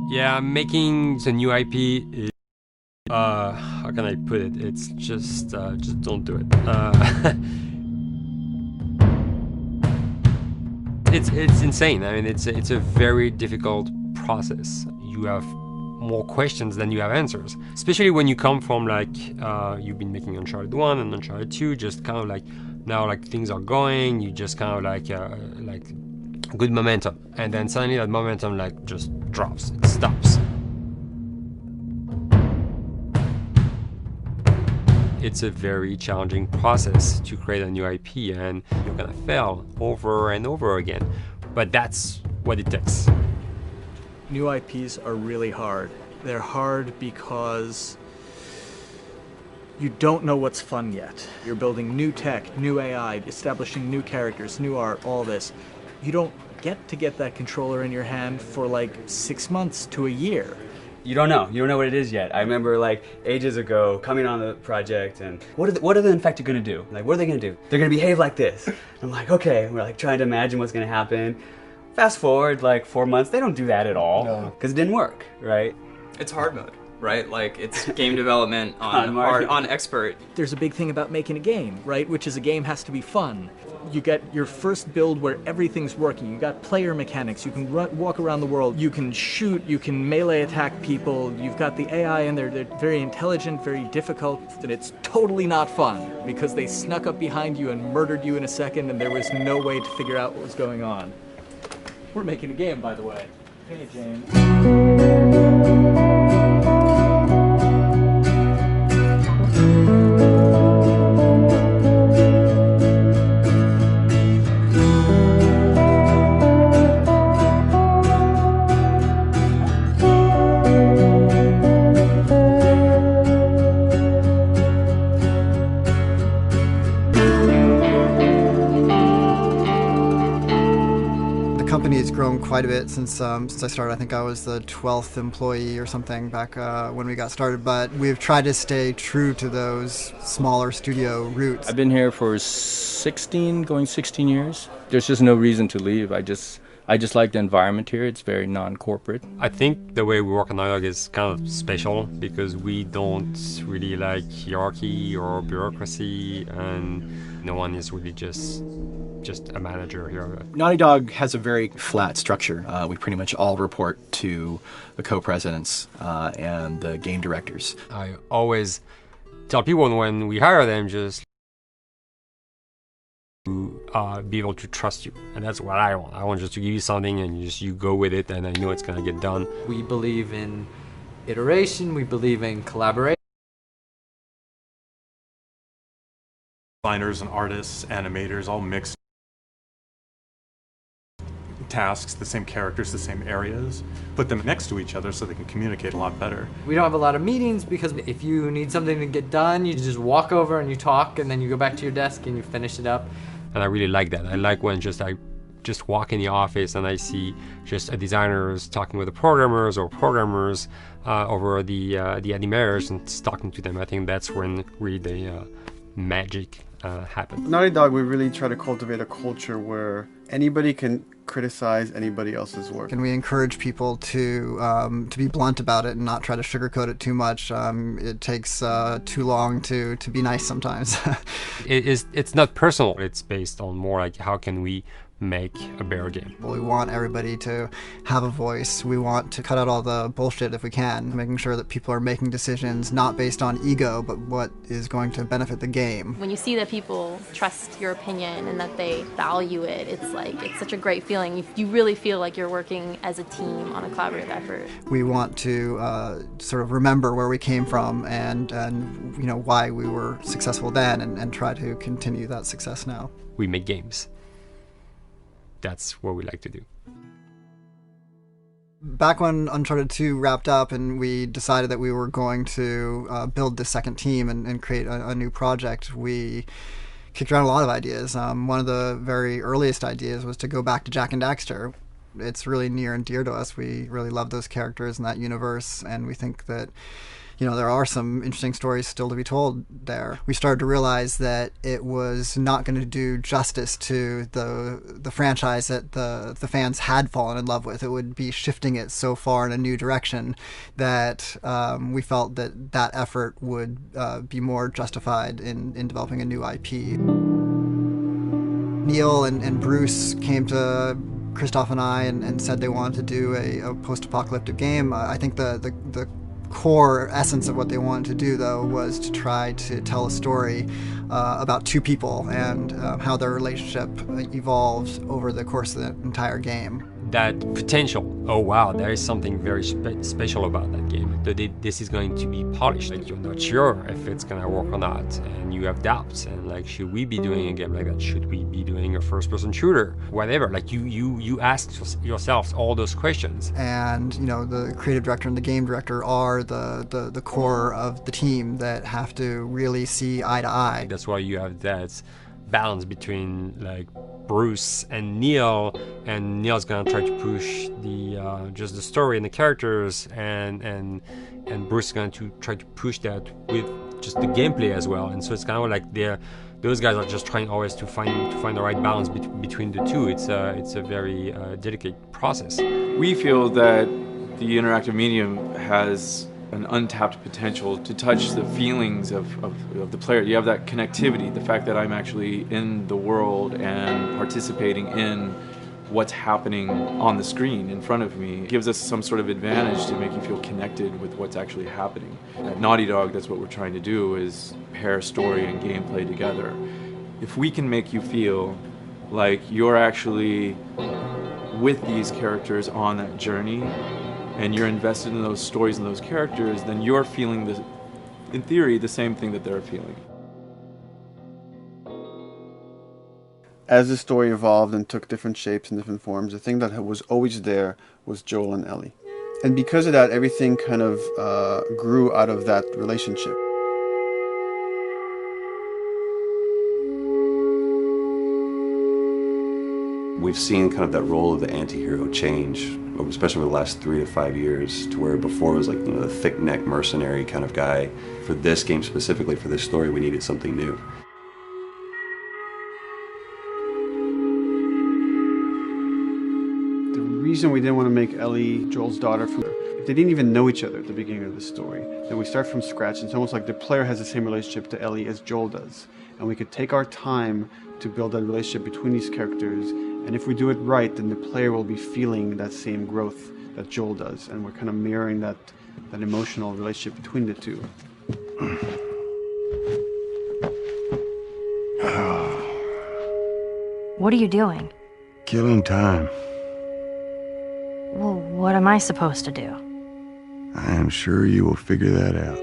Yeah, making the new IP is, how can I put it? It's just don't do it. It's insane. I mean, it's a very difficult process. You have more questions than you have answers, especially when you come from like you've been making Uncharted 1 and Uncharted 2, just kind of like now like things are going, you just kind of like good momentum, and then suddenly that momentum like just drops, it stops. It's a very challenging process to create a new IP, and you're gonna fail over and over again, but that's what it takes. New IPs are really hard. They're hard because you don't know what's fun yet. You're building new tech, new AI, establishing new characters, new art, all this. You don't get to get that controller in your hand for like 6 months to a year. You don't know what it is yet. I remember like ages ago coming on the project and what are the infected gonna do? Like, what are they gonna do? They're gonna behave like this. I'm like, okay, we're like trying to imagine what's gonna happen. Fast forward like 4 months, they don't do that at all because it didn't work, right? It's hard mode, right? Like it's game development on expert. There's a big thing about making a game, right? Which is a game has to be fun. You get your first build where everything's working. You got player mechanics. You can walk around the world. You can shoot. You can melee attack people. You've got the AI in there. They're very intelligent, very difficult, and it's totally not fun because they snuck up behind you and murdered you in a second, and there was no way to figure out what was going on. We're making a game, by the way. Hey, James. The company has grown quite a bit since I started. I think I was the 12th employee or something back when we got started, but we've tried to stay true to those smaller studio roots. I've been here for 16 years. There's just no reason to leave. I just like the environment here. It's very non-corporate. I think the way we work on Dialogue is kind of special because we don't really like hierarchy or bureaucracy, and no one is really just a manager here. Naughty Dog has a very flat structure. We pretty much all report to the co-presidents and the game directors. I always tell people when we hire them just to be able to trust you, and that's what I want. I want just to give you something and you go with it, and I know it's gonna get done. We believe in iteration, we believe in collaboration. Designers and artists, animators, all mixed tasks, the same characters, the same areas, put them next to each other so they can communicate a lot better. We don't have a lot of meetings because if you need something to get done, you just walk over and you talk, and then you go back to your desk and you finish it up. And I really like that. I like when I just walk in the office and I see just designers talking with the programmers or programmers over the animators and talking to them. I think that's when really the magic happens. Naughty Dog, we really try to cultivate a culture where anybody can criticize anybody else's work. And we encourage people to be blunt about it and not try to sugarcoat it too much. It takes too long to be nice sometimes. It's not personal. It's based on more like how can we make a better game. We want everybody to have a voice. We want to cut out all the bullshit if we can, making sure that people are making decisions not based on ego, but what is going to benefit the game. When you see that people trust your opinion and that they value it, it's such a great feeling. You really feel like you're working as a team on a collaborative effort. We want to sort of remember where we came from and you know why we were successful then, and try to continue that success now. We make games. That's what we like to do. Back when Uncharted 2 wrapped up and we decided that we were going to build this second team and create a new project, we kicked around a lot of ideas. One of the very earliest ideas was to go back to Jak and Daxter. It's really near and dear to us. We really love those characters in that universe, and we think that there are some interesting stories still to be told there. We started to realize that it was not going to do justice to the franchise that the fans had fallen in love with. It would be shifting it so far in a new direction that we felt that effort would be more justified in developing a new IP. Neil and Bruce came to Christoph and I and said they wanted to do a post-apocalyptic game. I think the core essence of what they wanted to do, though, was to try to tell a story about two people and how their relationship evolves over the course of the entire game. That potential, oh wow, there is something very special about that game. This is going to be polished. Like, you're not sure if it's gonna work or not, and you have doubts. And like, should we be doing a game like that? Should we be doing a first-person shooter? Whatever. Like, you ask yourselves all those questions. And the creative director and the game director are the core of the team that have to really see eye to eye. That's why you have that balance between like Bruce and Neil's gonna try to push the just the story and the characters, and Bruce is going to try to push that with just the gameplay as well. And so it's kind of like those guys are just trying always to find the right balance between the two. It's a very delicate process. We feel that the interactive medium has an untapped potential to touch the feelings of the player. You have that connectivity, the fact that I'm actually in the world and participating in what's happening on the screen in front of me gives us some sort of advantage to make you feel connected with what's actually happening. At Naughty Dog, that's what we're trying to do, is pair story and gameplay together. If we can make you feel like you're actually with these characters on that journey, and you're invested in those stories and those characters, then you're feeling, in theory, the same thing that they're feeling. As the story evolved and took different shapes and different forms, the thing that was always there was Joel and Ellie. And because of that, everything kind of grew out of that relationship. We've seen kind of that role of the anti-hero change, especially over the last 3 to 5 years, to where before it was like, the thick-neck mercenary kind of guy. For this game specifically, for this story, we needed something new. The reason we didn't want to make Ellie Joel's daughter, they didn't even know each other at the beginning of the story. Then we start from scratch. It's almost like the player has the same relationship to Ellie as Joel does. And we could take our time to build that relationship between these characters. And if we do it right, then the player will be feeling that same growth that Joel does. And we're kind of mirroring that emotional relationship between the two. What are you doing? Killing time. Well, what am I supposed to do? I am sure you will figure that out.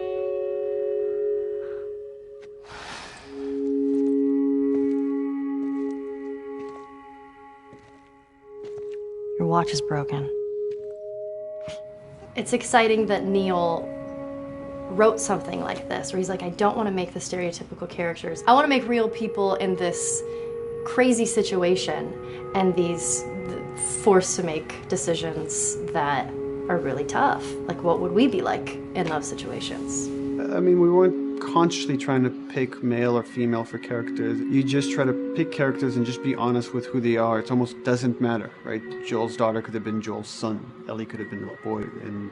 Your watch is broken. It's exciting that Neil wrote something like this, where he's like, I don't want to make the stereotypical characters. I want to make real people in this crazy situation and these forced to make decisions that are really tough. Like, what would we be like in those situations? I mean, we weren't consciously trying to pick male or female for characters. You just try to pick characters and just be honest with who they are. It almost doesn't matter, right? Joel's daughter could have been Joel's son. Ellie could have been a boy, and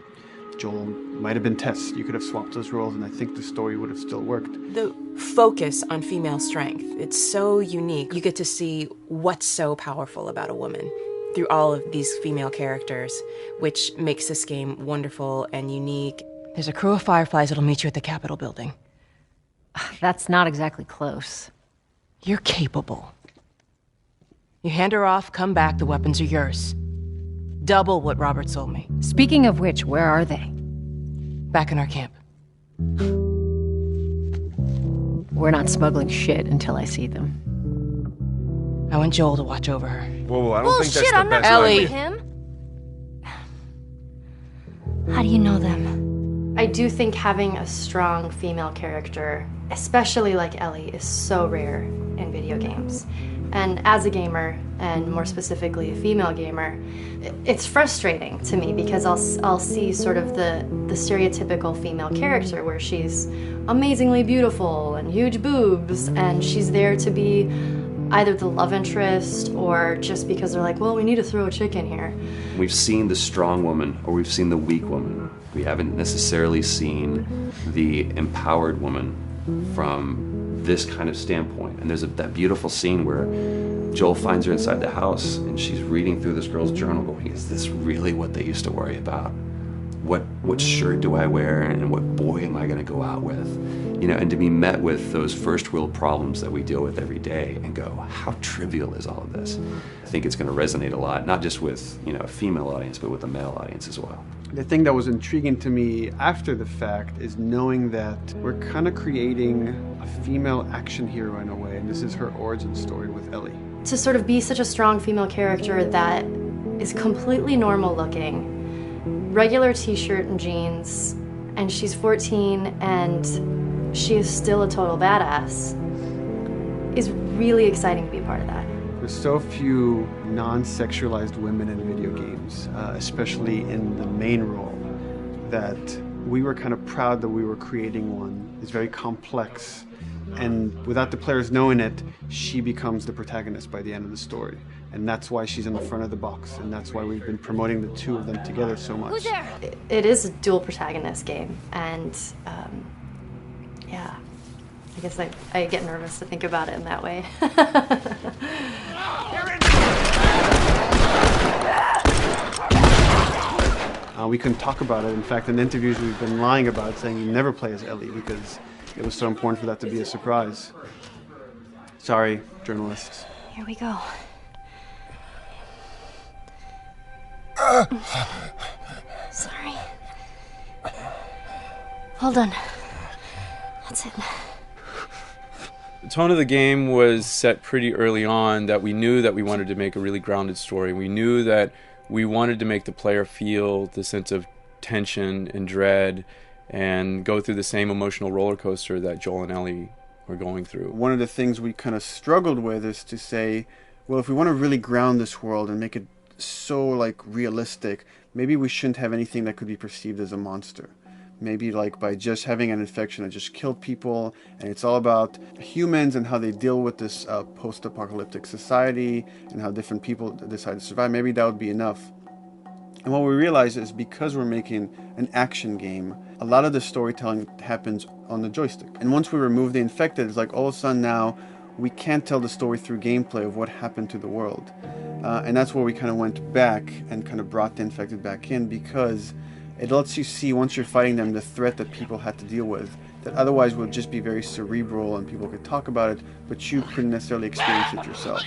Joel might have been Tess. You could have swapped those roles, and I think the story would have still worked. The focus on female strength, it's so unique. You get to see what's so powerful about a woman through all of these female characters, which makes this game wonderful and unique. There's a crew of Fireflies that'll meet you at the Capitol building. That's not exactly close. You're capable. You hand her off, come back, the weapons are yours. Double what Robert sold me. Speaking of which, where are they? Back in our camp. We're not smuggling shit until I see them. I want Joel to watch over her. Whoa, I don't think that's the I'm not best Ellie. idea. Him. How do you know them? I do think having a strong female character, especially like Ellie, is so rare in video games. And as a gamer, and more specifically a female gamer, it's frustrating to me because I'll see sort of the stereotypical female character where she's amazingly beautiful and huge boobs, and she's there to be either the love interest or just because they're like, well, we need to throw a chick in here. We've seen the strong woman or we've seen the weak woman. We haven't necessarily seen the empowered woman from this kind of standpoint. And there's that beautiful scene where Joel finds her inside the house and she's reading through this girl's journal going, is this really what they used to worry about? What shirt do I wear and what boy am I gonna go out with? You know, and to be met with those first world problems that we deal with every day and go, how trivial is all of this? I think it's gonna resonate a lot, not just with, you know, a female audience, but with a male audience as well. The thing that was intriguing to me after the fact is knowing that we're kind of creating a female action hero in a way, and this is her origin story with Ellie. To sort of be such a strong female character that is completely normal looking, regular t-shirt and jeans, and she's 14 and she is still a total badass, is really exciting to be a part of that. There's so few non-sexualized women in video games, especially in the main role, that we were kind of proud that we were creating one. It's very complex, and without the players knowing it, she becomes the protagonist by the end of the story. And that's why she's in the front of the box, and that's why we've been promoting the two of them together so much. Who's there? It is a dual protagonist game, and yeah, I guess I get nervous to think about it in that way. We couldn't talk about it. In fact, in interviews we've been lying about it, saying you never play as Ellie because it was so important for that to be a surprise. Sorry, journalists. Here we go. Sorry. Hold on. That's it. The tone of the game was set pretty early on that we knew that we wanted to make a really grounded story. We knew that we wanted to make the player feel the sense of tension and dread and go through the same emotional roller coaster that Joel and Ellie were going through. One of the things we kind of struggled with is to say, well, if we want to really ground this world and make it so like realistic, maybe we shouldn't have anything that could be perceived as a monster. Maybe like by just having an infection that just killed people, and it's all about humans and how they deal with this post-apocalyptic society and how different people decide to survive. Maybe that would be enough. And what we realize is because we're making an action game, a lot of the storytelling happens on the joystick. And once we remove the infected, it's like all of a sudden now we can't tell the story through gameplay of what happened to the world. And that's where we kind of went back and kind of brought the infected back in, because it lets you see, once you're fighting them, the threat that people had to deal with that otherwise would just be very cerebral and people could talk about it, but you couldn't necessarily experience it yourself.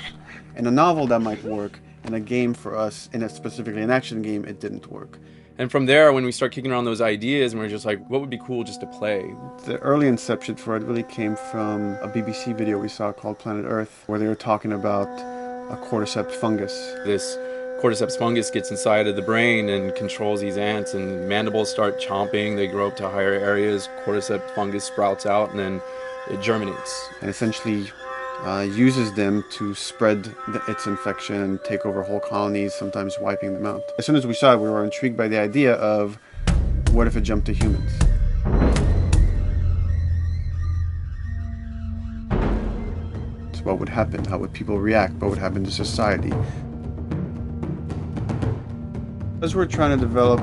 In a novel that might work, in a game for us, in a specifically an action game, it didn't work. And from there, when we start kicking around those ideas, and we're just like, what would be cool just to play? The early inception for it really came from a BBC video we saw called Planet Earth, where they were talking about a cordyceps fungus. This cordyceps fungus gets inside of the brain and controls these ants, and mandibles start chomping, they grow up to higher areas, cordyceps fungus sprouts out, and then it germinates. And essentially uses them to spread its infection and take over whole colonies, sometimes wiping them out. As soon as we saw it, we were intrigued by the idea of, what if it jumped to humans? So what would happen? How would people react? What would happen to society? As we're trying to develop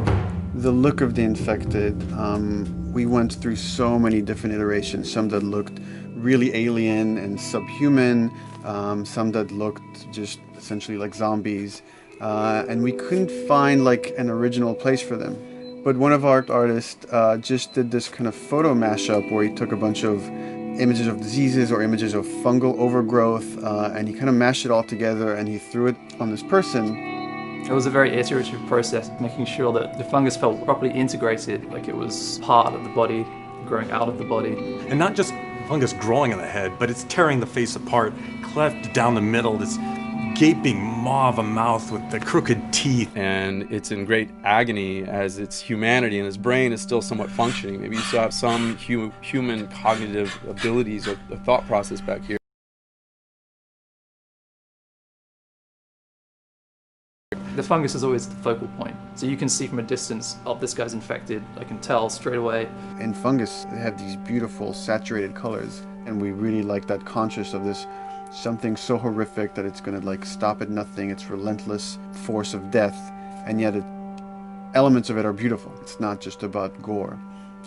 the look of the infected, we went through so many different iterations, some that looked really alien and subhuman, some that looked just essentially like zombies, and we couldn't find like an original place for them. But one of our artists just did this kind of photo mashup where he took a bunch of images of diseases or images of fungal overgrowth, and he kind of mashed it all together and he threw it on this person. It was a very iterative process, making sure that the fungus felt properly integrated, like it was part of the body, growing out of the body. And not just fungus growing in the head, but it's tearing the face apart, cleft down the middle, this gaping maw of a mouth with the crooked teeth. And it's in great agony as its humanity and its brain is still somewhat functioning. Maybe you still have some human cognitive abilities or the thought process back here. The fungus is always the focal point. So you can see from a distance, oh, this guy's infected. I can tell straight away. In fungus, they have these beautiful saturated colors, and we really like that conscious of this something so horrific that it's going to like stop at nothing. It's relentless force of death, and yet elements of it are beautiful. It's not just about gore.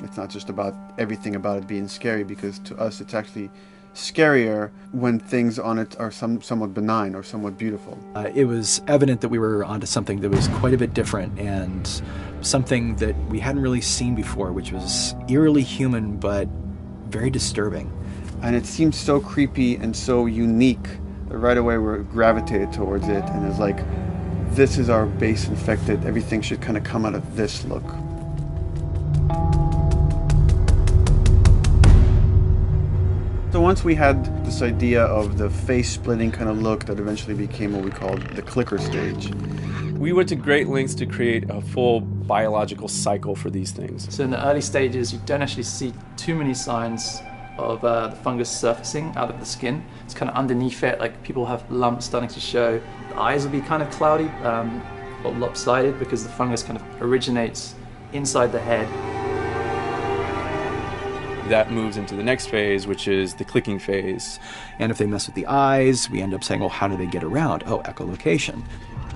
It's not just about everything about it being scary, because to us it's actually scarier when things on it are somewhat benign or somewhat beautiful. It was evident that we were onto something that was quite a bit different and something that we hadn't really seen before, which was eerily human but very disturbing. And it seemed so creepy and so unique that right away we gravitated towards it, and it's like, this is our base infected, everything should kind of come out of this look. So once we had this idea of the face-splitting kind of look that eventually became what we called the clicker stage. We went to great lengths to create a full biological cycle for these things. So in the early stages, you don't actually see too many signs of the fungus surfacing out of the skin. It's kind of underneath it, like people have lumps starting to show. The eyes will be kind of cloudy or lopsided because the fungus kind of originates inside the head. That moves into the next phase, which is the clicking phase. And if they mess with the eyes, we end up saying, well, how do they get around? Oh, echolocation.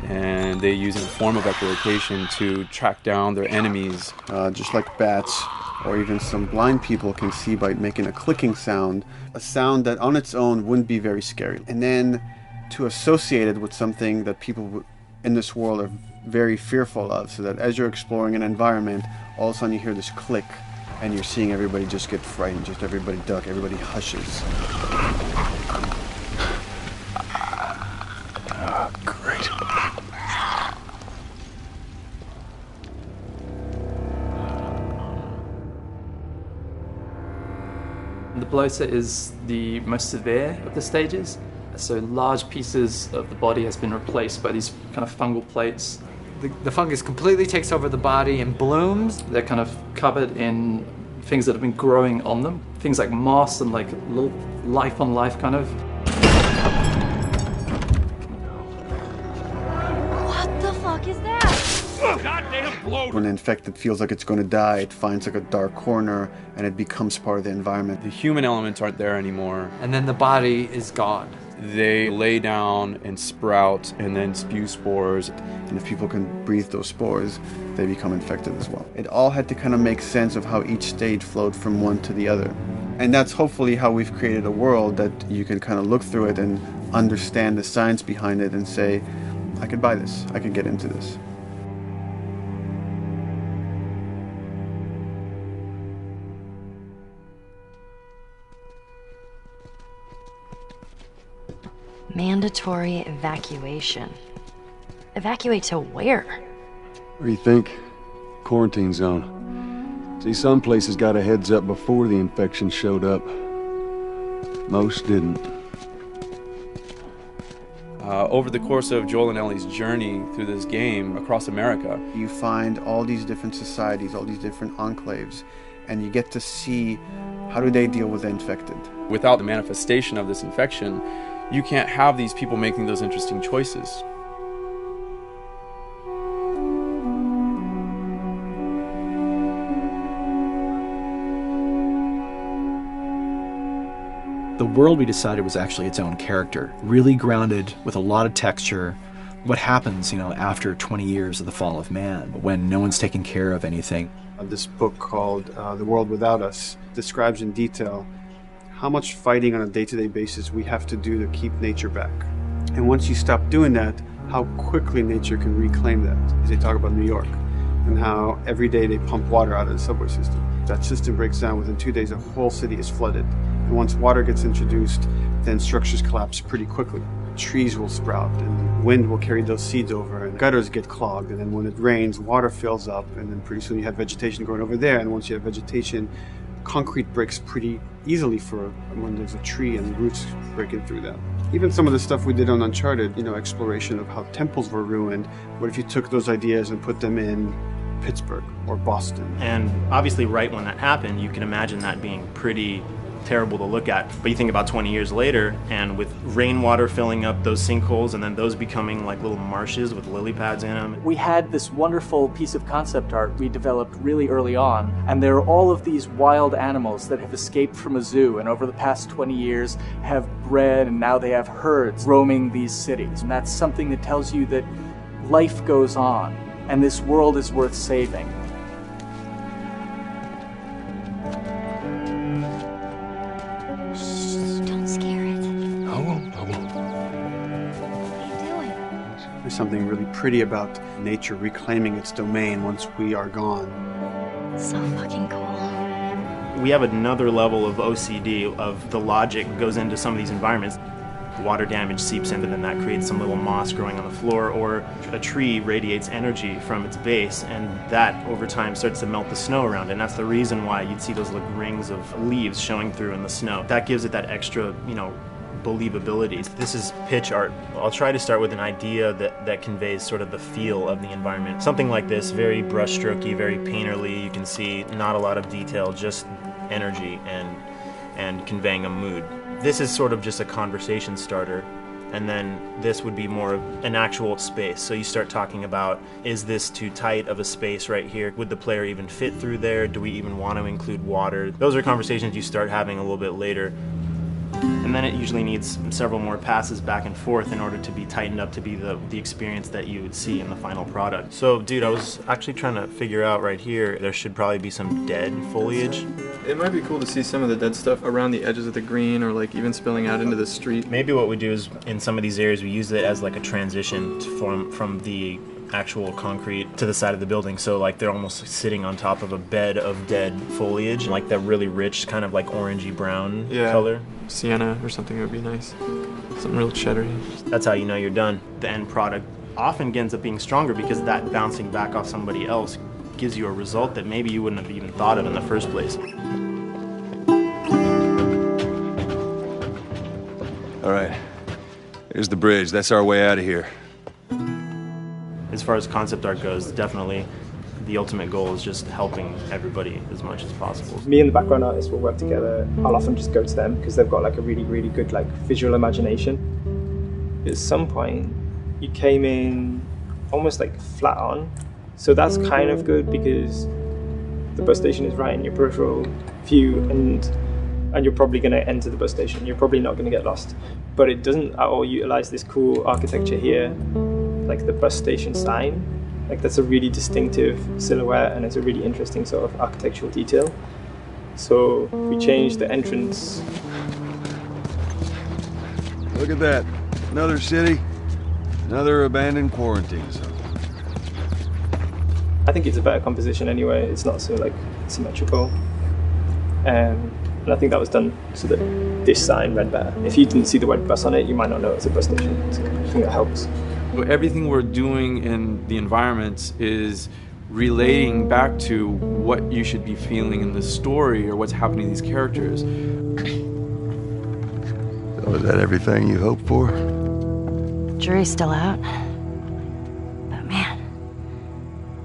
And they use a form of echolocation to track down their enemies. Just like bats or even some blind people can see by making a clicking sound, a sound that on its own wouldn't be very scary. And then to associate it with something that people in this world are very fearful of, so that as you're exploring an environment, all of a sudden you hear this click, and you're seeing everybody just get frightened, just everybody duck, everybody hushes. Oh, great. The bloater is the most severe of the stages. So large pieces of the body has been replaced by these kind of fungal plates. The fungus completely takes over the body and blooms. They're kind of covered in things that have been growing on them. Things like moss and like little life on life kind of. What the fuck is that? Oh, goddamn bloater! When an infected feels like it's going to die, it finds like a dark corner and it becomes part of the environment. The human elements aren't there anymore. And then the body is gone. They lay down and sprout and then spew spores. And if people can breathe those spores, they become infected as well. It all had to kind of make sense of how each stage flowed from one to the other. And that's hopefully how we've created a world that you can kind of look through it and understand the science behind it and say, I could buy this, I could get into this. Mandatory evacuation. Evacuate to where? What do you think? Quarantine zone. See, some places got a heads up before the infection showed up. Most didn't. Over the course of Joel and Ellie's journey through this game across America, you find all these different societies, all these different enclaves, and you get to see how do they deal with the infected. Without the manifestation of this infection, you can't have these people making those interesting choices. The world we decided was actually its own character, really grounded with a lot of texture. What happens, after 20 years of the fall of man, when no one's taking care of anything. This book called The World Without Us describes in detail how much fighting on a day-to-day basis we have to do to keep nature back. And once you stop doing that, how quickly nature can reclaim that. As they talk about New York and how every day they pump water out of the subway system. That system breaks down within 2 days, a whole city is flooded. And once water gets introduced, then structures collapse pretty quickly. Trees will sprout and wind will carry those seeds over and gutters get clogged. And then when it rains, water fills up and then pretty soon you have vegetation growing over there. And once you have vegetation, concrete breaks pretty easily for when there's a tree and roots breaking through that. Even some of the stuff we did on Uncharted, exploration of how temples were ruined. What if you took those ideas and put them in Pittsburgh or Boston? And obviously right when that happened, you can imagine that being pretty terrible to look at. But you think about 20 years later, and with rainwater filling up those sinkholes and then those becoming like little marshes with lily pads in them. We had this wonderful piece of concept art we developed really early on, and there are all of these wild animals that have escaped from a zoo and over the past 20 years have bred, and now they have herds roaming these cities. And that's something that tells you that life goes on and this world is worth saving. Don't scare it. I won't. There's something really pretty about nature reclaiming its domain once we are gone. So fucking cool. We have another level of OCD of the logic goes into some of these environments. Water damage seeps in, and then that creates some little moss growing on the floor, or a tree radiates energy from its base, and that over time starts to melt the snow around it. And that's the reason why you'd see those little rings of leaves showing through in the snow. That gives it that extra, believability. This is pitch art. I'll try to start with an idea that conveys sort of the feel of the environment. Something like this, very brushstrokey, very painterly. You can see not a lot of detail, just energy and conveying a mood. This is sort of just a conversation starter, and then this would be more of an actual space. So you start talking about, is this too tight of a space right here? Would the player even fit through there? Do we even want to include water? Those are conversations you start having a little bit later. And then it usually needs several more passes back and forth in order to be tightened up to be the experience that you would see in the final product. So, dude, I was actually trying to figure out right here, there should probably be some dead foliage. It might be cool to see some of the dead stuff around the edges of the green, or like even spilling out into the street. Maybe what we do is, in some of these areas, we use it as like a transition from the actual concrete to the side of the building. So like they're almost sitting on top of a bed of dead foliage, like that really rich kind of like orangey brown color. Sienna or something would be nice. Something real cheddary. That's how you know you're done. The end product often ends up being stronger because that bouncing back off somebody else gives you a result that maybe you wouldn't have even thought of in the first place. All right, here's the bridge. That's our way out of here. As far as concept art goes, definitely the ultimate goal is just helping everybody as much as possible. Me and the background artist will work together. I'll often just go to them because they've got like a really, really good like visual imagination. At some point, you came in almost like flat on. So that's kind of good because the bus station is right in your peripheral view, and you're probably going to enter the bus station. You're probably not going to get lost. But it doesn't at all utilize this cool architecture here, like the bus station sign. Like that's a really distinctive silhouette, and it's a really interesting sort of architectural detail. So we changed the entrance. Look at that. Another city, another abandoned quarantine zone. I think it's a better composition anyway. It's not so like symmetrical. And I think that was done so that this sign read better. If you didn't see the word bus on it, you might not know it's a bus station. So I think that helps. Everything we're doing in the environments is relating back to what you should be feeling in the story or what's happening to these characters. So is that everything you hoped for? Jury's still out. But man,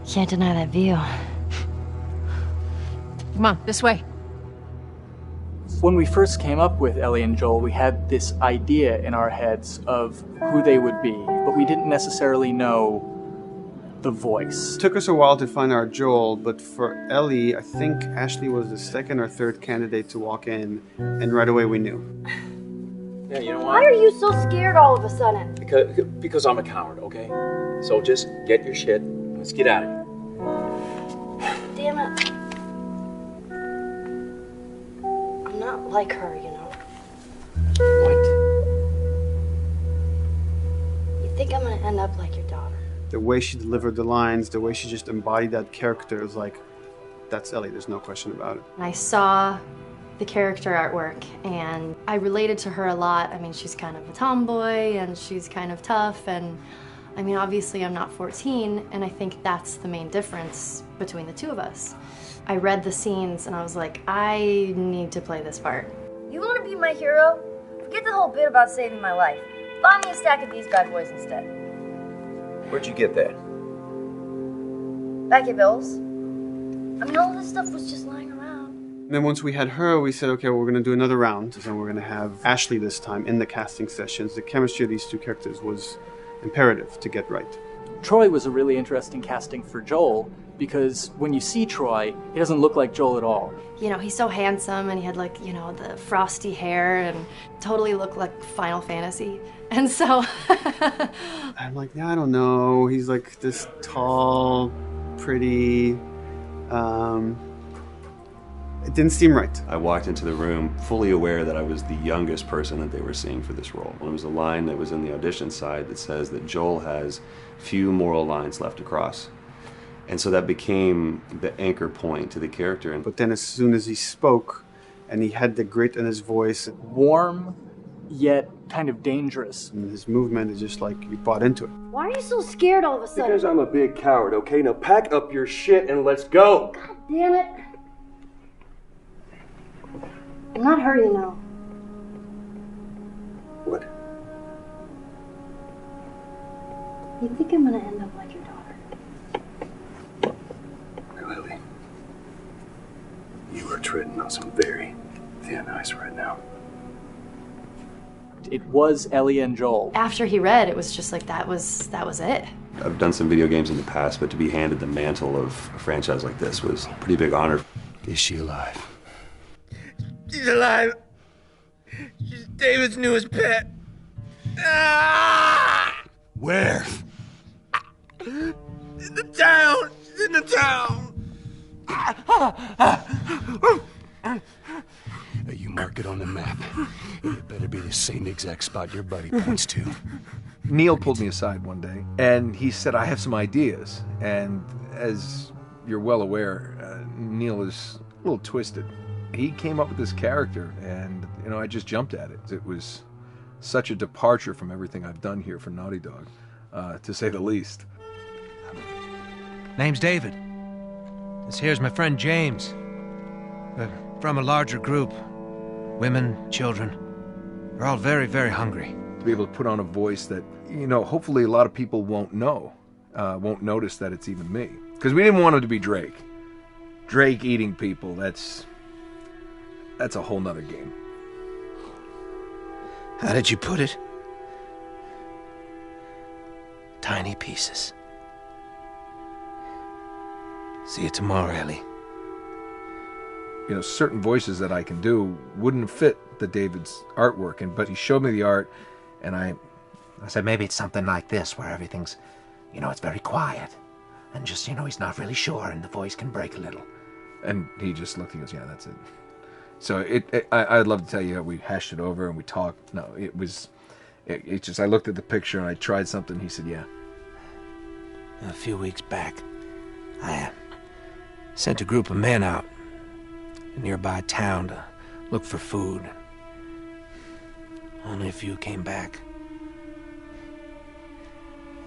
can't deny that view. Come on, this way. When we first came up with Ellie and Joel, we had this idea in our heads of who they would be, but we didn't necessarily know the voice. It took us a while to find our Joel, but for Ellie, I think Ashley was the second or third candidate to walk in, and right away we knew. Yeah, you know Why are you so scared all of a sudden? Because I'm a coward, okay? So just get your shit and let's get out of here. Damn it. I'm not like her, you know. What? You think I'm gonna end up like your daughter? The way she delivered the lines, the way she just embodied that character is like, that's Ellie, there's no question about it. I saw the character artwork and I related to her a lot. I mean, she's kind of a tomboy and she's kind of tough, and I mean, obviously I'm not 14, and I think that's the main difference between the two of us. I read the scenes and I was like, I need to play this part. You want to be my hero? Forget the whole bit about saving my life. Buy me a stack of these bad boys instead. Where'd you get that? Back at Bill's. I mean, all this stuff was just lying around. And then once we had her, we said, okay, well, we're going to do another round, and we're going to have Ashley this time in the casting sessions. The chemistry of these two characters was imperative to get right. Troy was a really interesting casting for Joel, because when you see Troy, he doesn't look like Joel at all. You know, he's so handsome, and he had like, you know, the frosty hair, and totally looked like Final Fantasy. And so I'm like, yeah, I don't know. He's like this tall, pretty. It didn't seem right. I walked into the room fully aware that I was the youngest person that they were seeing for this role. There was a line that was in the audition side that says that Joel has few moral lines left to cross. And so that became the anchor point to the character. But then as soon as he spoke, and he had the grit in his voice. Warm, yet kind of dangerous. And his movement is just like, you bought into it. Why are you so scared all of a sudden? Because I'm a big coward, okay? Now pack up your shit and let's go. God damn it. I'm not hurting now. What? You think I'm gonna end up like your daughter? Lily, you are treading on some very thin ice right now. It was Ellie and Joel. After he read, it was just like that was it. I've done some video games in the past, but to be handed the mantle of a franchise like this was a pretty big honor. Is she alive? She's alive. She's David's newest pet. Ah! Where? In the town. She's in the town. You mark it on the map. It better be the same exact spot your buddy points to. Neil pulled me aside one day, and he said, I have some ideas. And as you're well aware, Neil is a little twisted. He came up with this character, and, you know, I just jumped at it. It was such a departure from everything I've done here for Naughty Dog, to say the least. Name's David. This here's my friend James. We're from a larger group. Women, children. We're all very, very hungry. To be able to put on a voice that, you know, hopefully a lot of people won't know, won't notice that it's even me. Because we didn't want it to be Drake. Drake eating people, that's a whole nother game. How did you put it? Tiny pieces. See you tomorrow, Ellie. You know, certain voices that I can do wouldn't fit the David's artwork, but he showed me the art, and I said maybe it's something like this, where everything's, you know, it's very quiet, and just, you know, he's not really sure, and the voice can break a little. And he just looked and goes, yeah, that's it. So I'd love to tell you how we hashed it over and we talked. No, it just, I looked at the picture and I tried something. He said, yeah. A few weeks back, I sent a group of men out a nearby town to look for food. Only a few came back.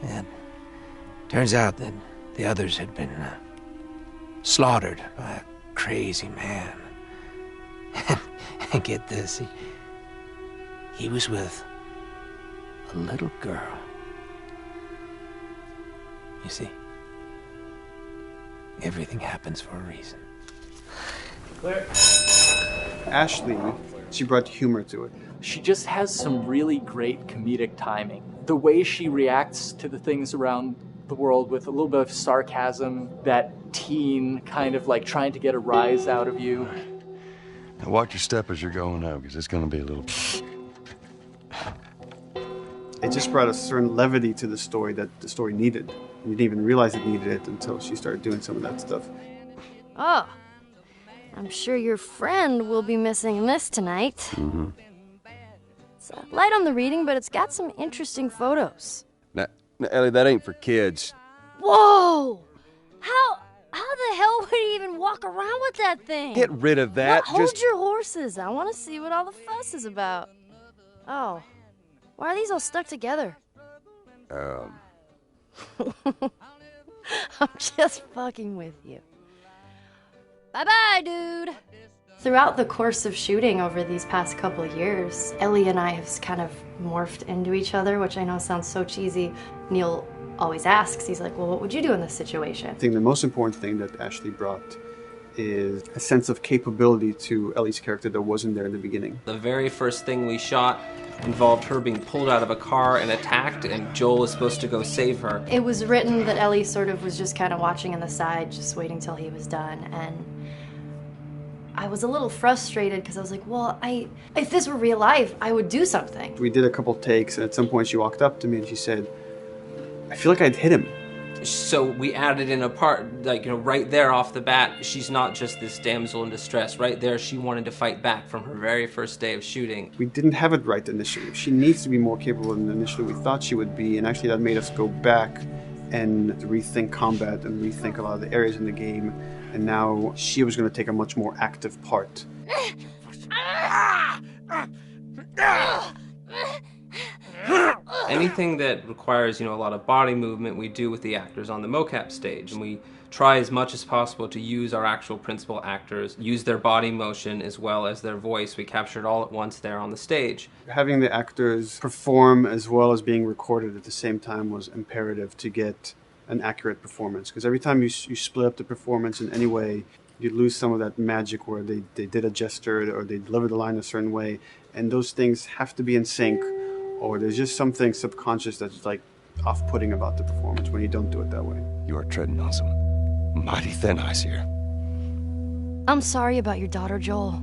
And turns out that the others had been slaughtered by a crazy man. And get this, he was with a little girl. You see, everything happens for a reason. Claire. Ashley, she brought humor to it. She just has some really great comedic timing. The way she reacts to the things around the world with a little bit of sarcasm, that teen kind of like trying to get a rise out of you. Now watch your step as you're going out, because it's going to be a little... It just brought a certain levity to the story that the story needed. You didn't even realize it needed it until she started doing some of that stuff. Oh, I'm sure your friend will be missing this tonight. Mm-hmm. It's light on the reading, but it's got some interesting photos. Now, Ellie, that ain't for kids. Whoa! How the hell would he even walk around with that thing? Get rid of that. Well, hold your horses. I want to see what all the fuss is about. Oh, why are these all stuck together? I'm just fucking with you. Bye-bye, dude. Throughout the course of shooting over these past couple of years, Ellie and I have kind of morphed into each other, which I know sounds so cheesy. Neil always asks, he's like, well, what would you do in this situation? I think the most important thing that Ashley brought is a sense of capability to Ellie's character that wasn't there in the beginning. The very first thing we shot involved her being pulled out of a car and attacked, and Joel was supposed to go save her. It was written that Ellie sort of was just kind of watching on the side, just waiting till he was done, and I was a little frustrated because I was like, well, if this were real life, I would do something. We did a couple takes, and at some point she walked up to me and she said, I feel like I'd hit him. So we added in a part, like, you know, right there off the bat, she's not just this damsel in distress. Right there, she wanted to fight back from her very first day of shooting. We didn't have it right initially. She needs to be more capable than initially we thought she would be, and actually that made us go back and rethink combat and rethink a lot of the areas in the game, and now she was going to take a much more active part. Anything that requires, you know, a lot of body movement, we do with the actors on the mocap stage, and we try as much as possible to use our actual principal actors, use their body motion as well as their voice. We capture it all at once there on the stage. Having the actors perform as well as being recorded at the same time was imperative to get an accurate performance, because every time you split up the performance in any way, you lose some of that magic where they did a gesture or they delivered the line a certain way, and those things have to be in sync, or there's just something subconscious that's like off-putting about the performance when you don't do it that way. You are treading on some mighty thin ice here. I'm sorry about your daughter, Joel,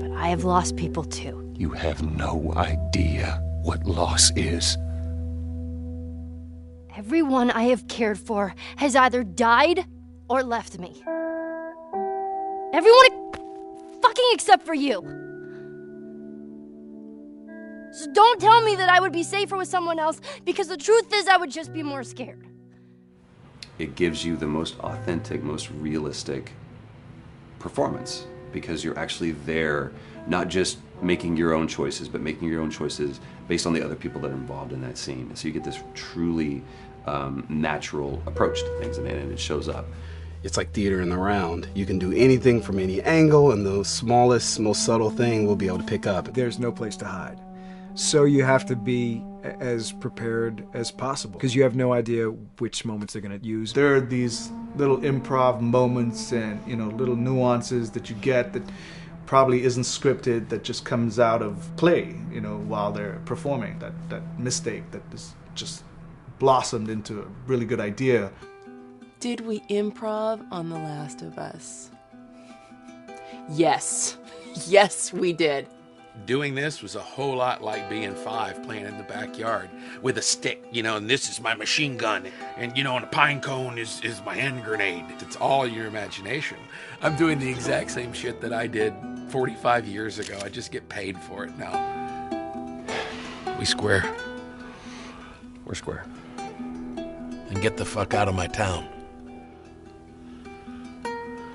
but I have lost people too. You have no idea what loss is. Everyone I have cared for has either died or left me. Everyone fucking except for you. So don't tell me that I would be safer with someone else, because the truth is I would just be more scared. It gives you the most authentic, most realistic performance, because you're actually there, not just making your own choices, but making your own choices based on the other people that are involved in that scene. So you get this truly natural approach to things, and it shows up. It's like theater in the round. You can do anything from any angle, and the smallest, most subtle thing we'll be able to pick up. There's no place to hide. So you have to be as prepared as possible, because you have no idea which moments they're going to use. There are these little improv moments and, you know, little nuances that you get that probably isn't scripted, that just comes out of play, you know, while they're performing. That mistake that is just blossomed into a really good idea. Did we improv on The Last of Us? Yes. Yes, we did. Doing this was a whole lot like being 5, playing in the backyard with a stick, you know, and this is my machine gun, and, you know, and a pine cone is my hand grenade. It's all your imagination. I'm doing the exact same shit that I did 45 years ago. I just get paid for it now. We square. We're square. And get the fuck out of my town.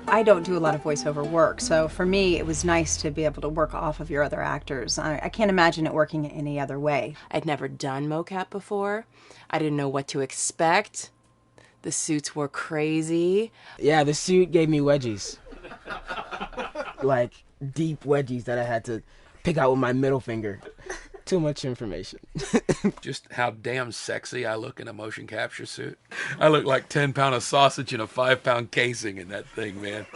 I don't do a lot of voiceover work, so for me it was nice to be able to work off of your other actors. I can't imagine it working any other way. I'd never done mocap before. I didn't know what to expect. The suits were crazy. Yeah, the suit gave me wedgies. Like, deep wedgies that I had to pick out with my middle finger. Too much information. Just how damn sexy I look in a motion capture suit. I look like 10 pound of sausage in a 5 pound casing in that thing, man.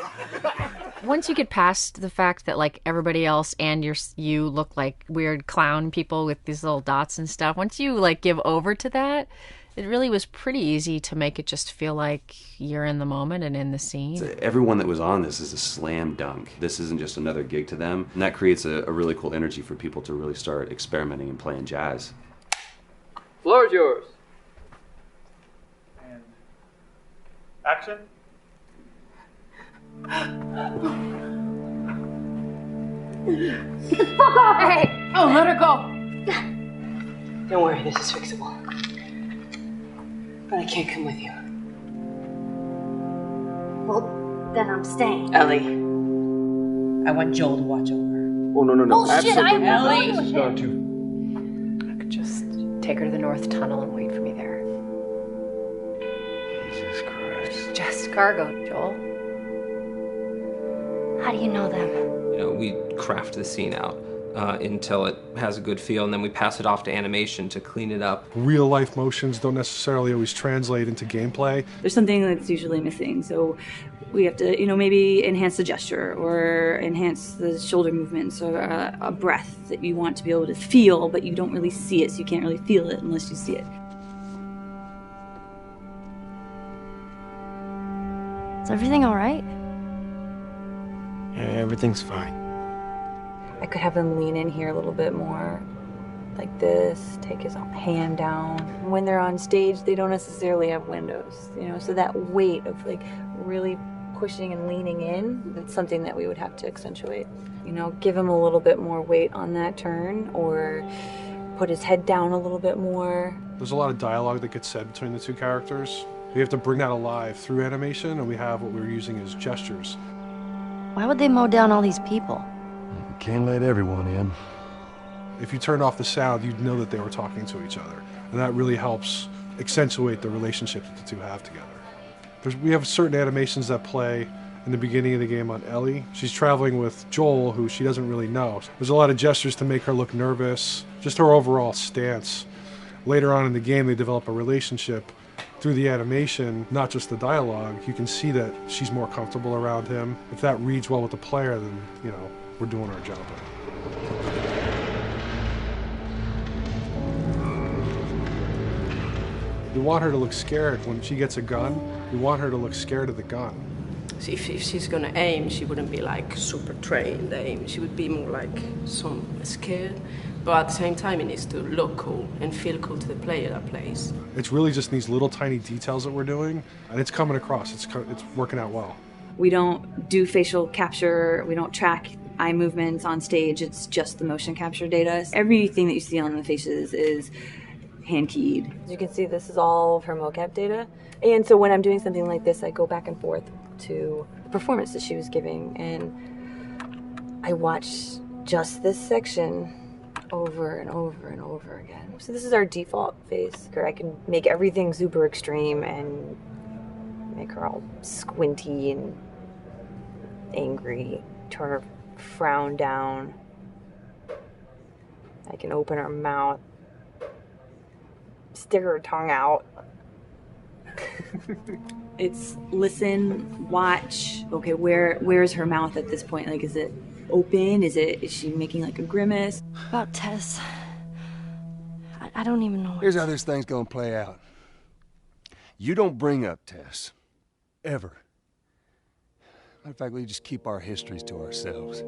Once you get past the fact that like everybody else and you look like weird clown people with these little dots and stuff, once you like give over to that, it really was pretty easy to make it just feel like you're in the moment and in the scene. So everyone that was on this is a slam dunk. This isn't just another gig to them. And that creates a really cool energy for people to really start experimenting and playing jazz. Floor is yours. And action. Get the fuck off! Hey! Oh, let her go! Don't worry, this is fixable. But I can't come with you. Well, then I'm staying. Ellie, I want Joel to watch over. Oh, no. Bullshit, absolutely. Ellie! This is going to. I could just take her to the North Tunnel and wait for me there. Jesus Christ. Just cargo, Joel. How do you know them? You know, we craft the scene out until it has a good feel, and then we pass it off to animation to clean it up. Real life motions don't necessarily always translate into gameplay. There's something that's usually missing, so we have to, maybe enhance the gesture or enhance the shoulder movements or a breath that you want to be able to feel, but you don't really see it, so you can't really feel it unless you see it. Is everything all right? Yeah, everything's fine. I could have him lean in here a little bit more, like this, take his hand down. When they're on stage, they don't necessarily have windows, so that weight of like really pushing and leaning in, it's something that we would have to accentuate. Give him a little bit more weight on that turn, or put his head down a little bit more. There's a lot of dialogue that gets said between the two characters. We have to bring that alive through animation, and we have what we're using as gestures. Why would they mow down all these people? You can't let everyone in. If you turned off the sound, you'd know that they were talking to each other. And that really helps accentuate the relationship that the two have together. We have certain animations that play in the beginning of the game on Ellie. She's traveling with Joel, who she doesn't really know. There's a lot of gestures to make her look nervous, just her overall stance. Later on in the game, they develop a relationship through the animation, not just the dialogue. You can see that she's more comfortable around him. If that reads well with the player, then, we're doing our job. We want her to look scared. When she gets a gun, we want her to look scared of the gun. So if she's gonna aim, she wouldn't be like super trained aim. She would be more like some scared. But at the same time, it needs to look cool and feel cool to the player that plays. It's really just these little tiny details that we're doing, and it's coming across. It's working out well. We don't do facial capture. We don't track eye movements on stage. It's just the motion capture data. Everything that you see on the faces is hand keyed. As you can see, this is all of her mocap data. And so when I'm doing something like this, I go back and forth to the performance that she was giving, and I watch just this section over and over and over again. So this is our default face. I can make everything super extreme and make her all squinty and angry, turn her frown down. I can open her mouth, stick her tongue out. It's listen, watch. Okay, where's her mouth at this point? Like, is it open? Is she making like a grimace? About Tess. I don't even know. Here's how this thing's gonna play out. You don't bring up Tess. Ever. Matter of fact, we just keep our histories to ourselves.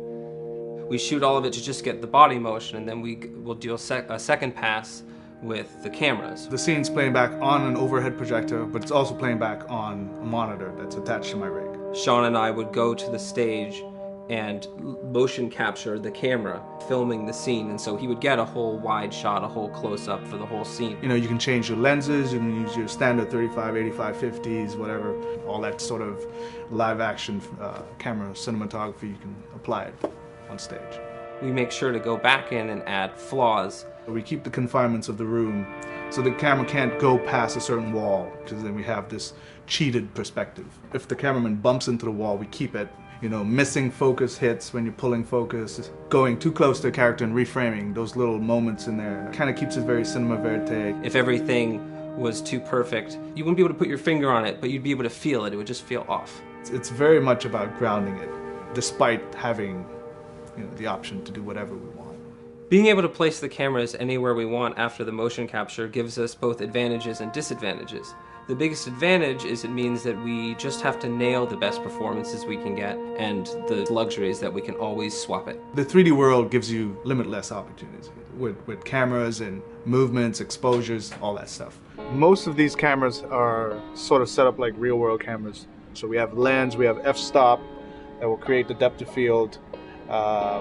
We shoot all of it to just get the body motion, and then we'll do a second pass with the cameras. The scene's playing back on an overhead projector, but it's also playing back on a monitor that's attached to my rig. Sean and I would go to the stage and motion capture the camera filming the scene, and so he would get a whole wide shot, a whole close-up for the whole scene. You can change your lenses, you can use your standard 35, 85, 50s, whatever, all that sort of live action camera cinematography, you can apply it on stage. We make sure to go back in and add flaws. We keep the confinements of the room so the camera can't go past a certain wall, because then we have this cheated perspective. If the cameraman bumps into the wall, we keep it. Missing focus hits when you're pulling focus, going too close to a character and reframing, those little moments in there kind of keeps it very cinema verite. If everything was too perfect, you wouldn't be able to put your finger on it, but you'd be able to feel it. It would just feel off. It's very much about grounding it, despite having the option to do whatever we want. Being able to place the cameras anywhere we want after the motion capture gives us both advantages and disadvantages. The biggest advantage is it means that we just have to nail the best performances we can get, and the luxury is that we can always swap it. The 3D world gives you limitless opportunities with cameras and movements, exposures, all that stuff. Most of these cameras are sort of set up like real world cameras. So we have lens, we have f-stop that will create the depth of field.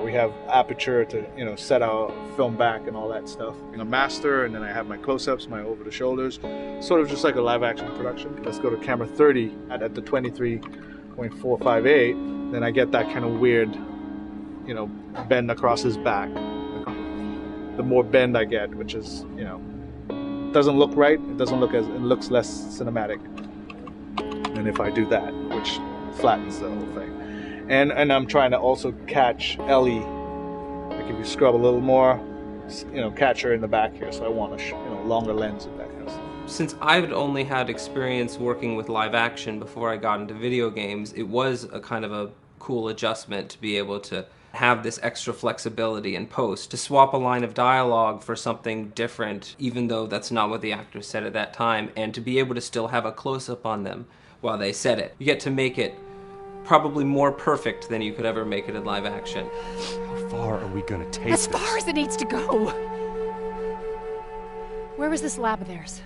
We have aperture to set our film back and all that stuff. A master, and then I have my close-ups, my over-the-shoulders, sort of just like a live-action production. Let's go to camera 30 at the 23.458. Then I get that kind of weird, bend across his back. The more bend I get, which is, doesn't look right. It looks less cinematic than if I do that, which flattens the whole thing. And I'm trying to also catch Ellie, the Like if you scrub a little more, catch her in the back here. So I want a longer lens of that kind of stuff. Since I've only had experience working with live action before I got into video games, it was a kind of a cool adjustment to be able to have this extra flexibility in post, to swap a line of dialogue for something different, even though that's not what the actor said at that time, and to be able to still have a close-up on them while they said it. You get to make it probably more perfect than you could ever make it in live action. How far are we gonna take As far as it needs to go. Where was this lab of theirs?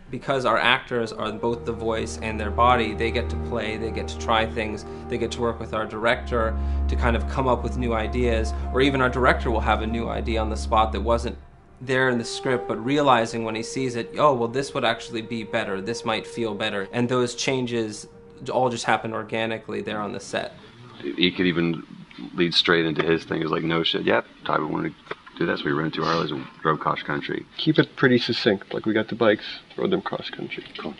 Because our actors are both the voice and their body, they get to play, they get to try things, they get to work with our director to kind of come up with new ideas, or even our director will have a new idea on the spot that wasn't there in the script, but realizing when he sees it, oh, well, this would actually be better, this might feel better. And those changes all just happen organically there on the set. He could even lead straight into his thing. He's like, no shit, yep, Ty, we wanted to do that, so we rented 2 Harleys and drove cross country. Keep it pretty succinct. Like we got the bikes, rode them cross country. Cool.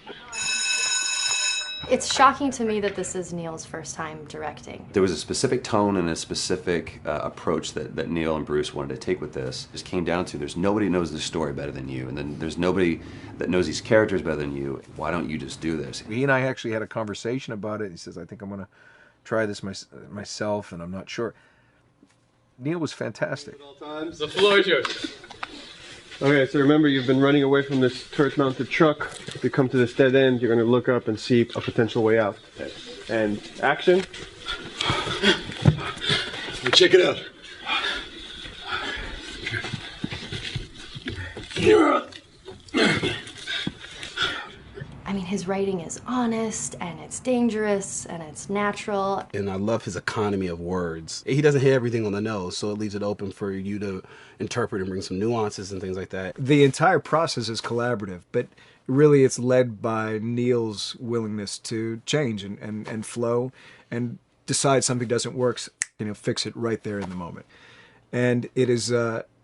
It's shocking to me that this is Neil's first time directing. There was a specific tone and a specific approach that Neil and Bruce wanted to take with this. It just came down to there's nobody who knows this story better than you, and then there's nobody that knows these characters better than you. Why don't you just do this? He and I actually had a conversation about it. He says, I think I'm going to try this myself, and I'm not sure. Neil was fantastic. The floor is yours. Okay, so remember, you've been running away from this turret-mounted truck. If you come to this dead end, you're going to look up and see a potential way out. And action. Check it out. I mean, his writing is honest, and it's dangerous, and it's natural. And I love his economy of words. He doesn't hit everything on the nose, so it leaves it open for you to interpret and bring some nuances and things like that. The entire process is collaborative, but really it's led by Neil's willingness to change and flow and decide something doesn't work, fix it right there in the moment. And it is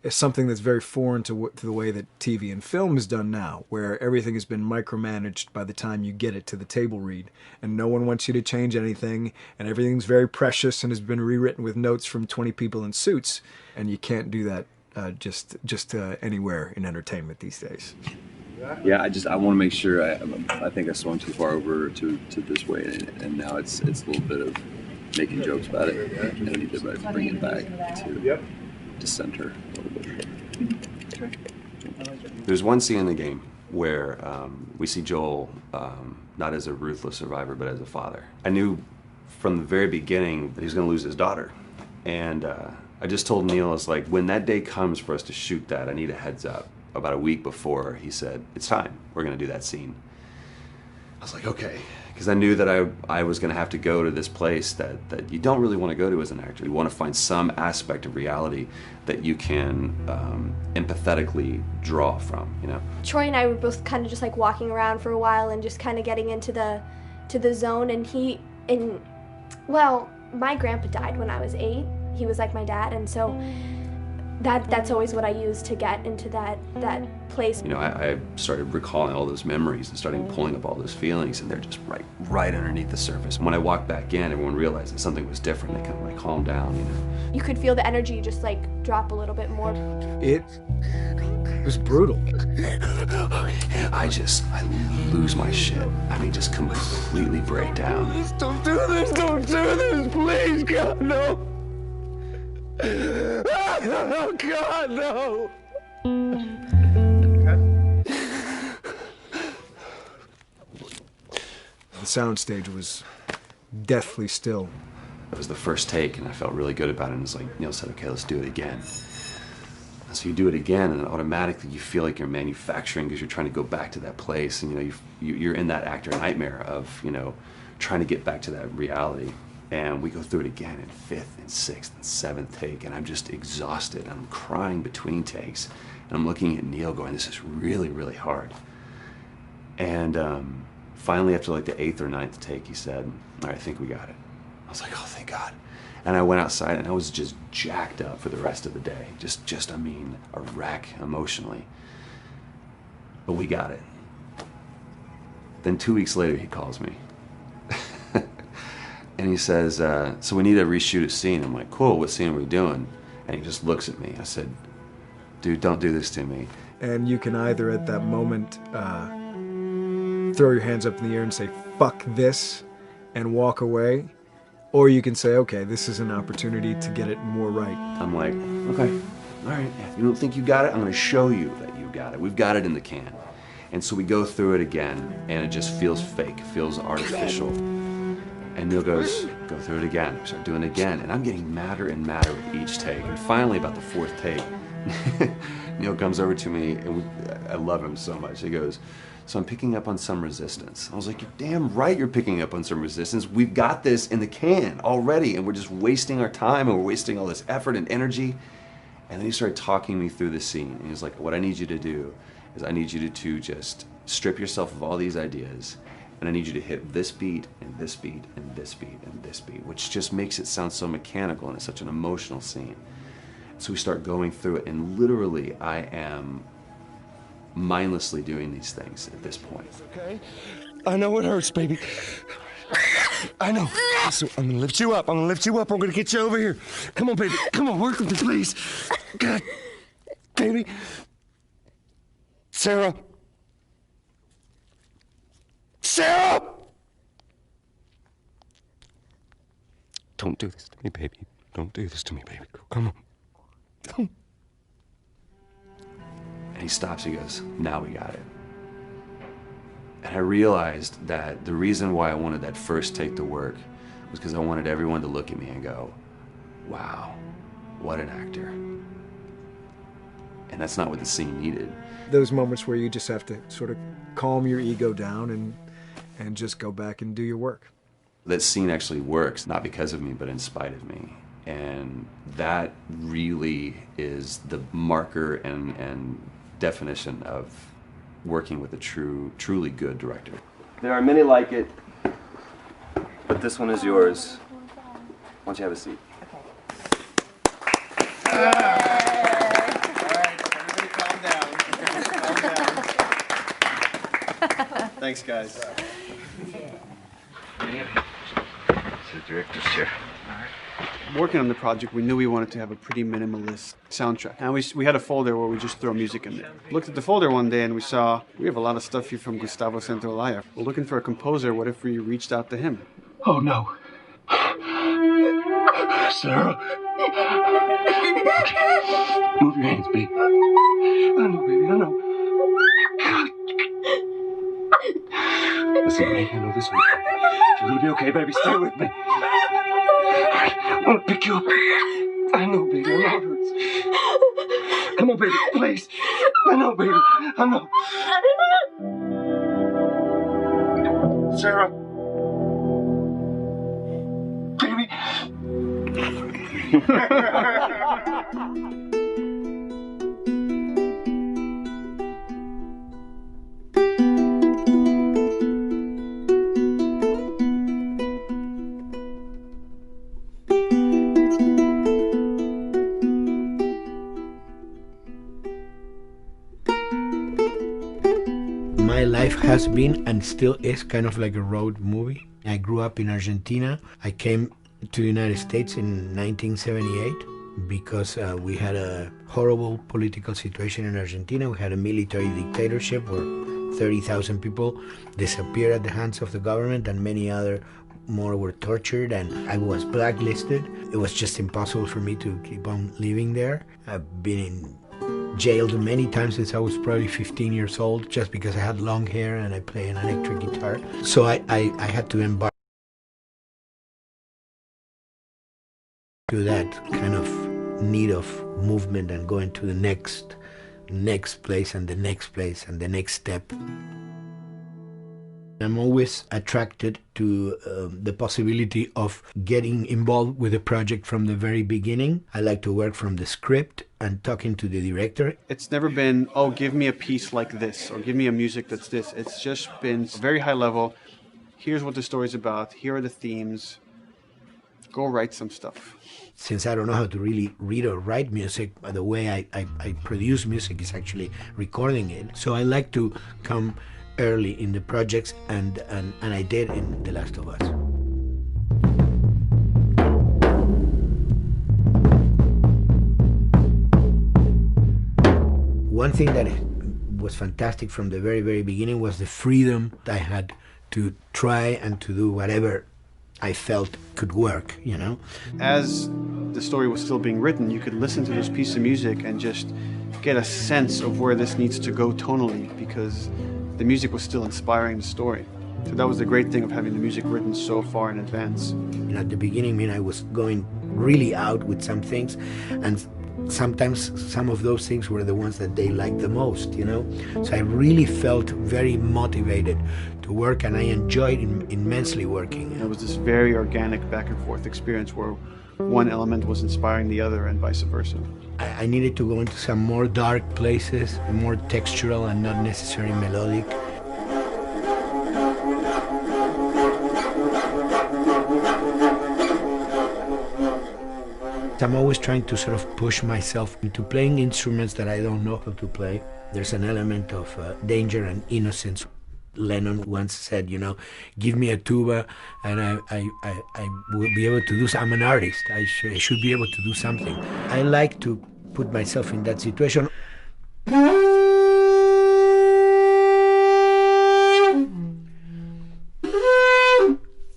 something that's very foreign to the way that TV and film is done now, where everything has been micromanaged by the time you get it to the table read, and no one wants you to change anything, and everything's very precious and has been rewritten with notes from 20 people in suits, and you can't do that just anywhere in entertainment these days. Yeah, I want to make sure. I think I swung too far over to this way, and now it's a little bit of making jokes about it, and I need to bring it back to center a little bit. There's one scene in the game where we see Joel not as a ruthless survivor, but as a father. I knew from the very beginning that he was going to lose his daughter, and I just told Neil, I was like, when that day comes for us to shoot that, I need a heads up. About a week before, he said, it's time, we're going to do that scene. I was like, okay, because I knew that I was going to have to go to this place that you don't really want to go to as an actor. You want to find some aspect of reality that you can empathetically draw from, Troy and I were both kind of just like walking around for a while and just kind of getting into the zone, and well, my grandpa died when I was 8. He was like my dad, and so that's always what I use to get into that place. I started recalling all those memories and starting pulling up all those feelings, and they're just right underneath the surface. When I walked back in, everyone realized that something was different. They kind of calmed down, You could feel the energy just drop a little bit more. It was brutal. I lose my shit. I mean, just completely break down. Don't do this, please, God, no. Oh, God, no! The soundstage was deathly still. It was the first take, and I felt really good about it. And it's like Neil said, okay, let's do it again. And so you do it again, and automatically you feel like you're manufacturing because you're trying to go back to that place, and you're in that actor nightmare of trying to get back to that reality. And we go through it again in 5th and 6th and 7th take, and I'm just exhausted. I'm crying between takes, and I'm looking at Neil going, this is really, really hard. And finally, after the 8th or 9th take, he said, all right, I think we got it. I was like, oh, thank God. And I went outside, and I was just jacked up for the rest of the day. I mean, a wreck emotionally. But we got it. Then 2 weeks later, he calls me. And he says, so we need to reshoot a scene. I'm like, cool, what scene are we doing? And he just looks at me. I said, dude, don't do this to me. And you can either at that moment throw your hands up in the air and say, fuck this, and walk away, or you can say, okay, this is an opportunity to get it more right. I'm like, okay, all right, if you don't think you got it, I'm gonna show you that you got it. We've got it in the can. And so we go through it again, and it just feels fake, feels artificial. And Neil goes, go through it again. We start doing it again, and I'm getting madder and madder with each take. And finally, about the fourth take, Neil comes over to me, and I love him so much. He goes, so I'm picking up on some resistance. I was like, you're damn right you're picking up on some resistance. We've got this in the can already, and we're just wasting our time, and we're wasting all this effort and energy. And then he started talking me through the scene, and he was like, what I need you to do is I need you to just strip yourself of all these ideas, and I need you to hit this beat, and this beat, and this beat, and this beat, which just makes it sound so mechanical, and it's such an emotional scene. So we start going through it, and literally I am mindlessly doing these things at this point. Okay? I know it hurts, baby. I know. So I'm gonna lift you up. I'm gonna lift you up. I'm gonna get you over here. Come on, baby. Come on, work with me, please. God, baby. Sarah. Sarah! Don't do this to me, baby. Don't do this to me, baby. Come on. Don't. And he stops, he goes, now we got it. And I realized that the reason why I wanted that first take to work was because I wanted everyone to look at me and go, wow, what an actor. And that's not what the scene needed. Those moments where you just have to sort of calm your ego down and just go back and do your work. That scene actually works, not because of me, but in spite of me. And that really is the marker and definition of working with a truly good director. There are many like it, but this one is yours. Why don't you have a seat? Thanks, guys. The director's chair. Working on the project, we knew we wanted to have a pretty minimalist soundtrack. And we had a folder where we just throw music in there. Looked at the folder one day and we saw, we have a lot of stuff here from Gustavo Santaolalla. We're looking for a composer. What if we reached out to him? Oh, no. Sarah. Move your hands, baby. I know, baby, I know. Listen to me, I know this one. You're gonna be okay, baby. Stay with me. I want to pick you up. I know, baby. I know it hurts. Come on, baby. Please. I know, baby. I know. Sarah. Baby. My life has been and still is kind of like a road movie. I grew up in Argentina. I came to the United States in 1978 because we had a horrible political situation in Argentina. We had a military dictatorship where 30,000 people disappeared at the hands of the government and many other more were tortured, and I was blacklisted. It was just impossible for me to keep on living there. I've been in jailed many times since I was probably 15 years old just because I had long hair and I play an electric guitar. So I had to embark to that kind of need of movement and going to the next place and the next place and the next step. I'm always attracted to the possibility of getting involved with a project from the very beginning. I like to work from the script and talking to the director. It's never been, oh, give me a piece like this, or give me a music that's this. It's just been very high level. Here's what the story's about. Here are the themes. Go write some stuff. Since I don't know how to really read or write music, the way I produce music is actually recording it. So I like to come early in the projects, and I did in The Last of Us. one thing that was fantastic from the very, very beginning was the freedom I had to try and to do whatever I felt could work, you know? As the story was still being written, you could listen to this piece of music and just get a sense of where this needs to go tonally, because the music was still inspiring the story. So that was the great thing of having the music written so far in advance. You know, at the beginning, I mean, I was going really out with some things, and sometimes some of those things were the ones that they liked the most, you know? So I really felt very motivated to work, and I enjoyed immensely working. It was this very organic back and forth experience where one element was inspiring the other and vice versa. I needed to go into some more dark places, more textural and not necessarily melodic. I'm always trying to sort of push myself into playing instruments that I don't know how to play. There's an element of danger and innocence. Lennon once said, you know, give me a tuba and I will be able to do something. I'm an artist. I should be able to do something. I like to put myself in that situation.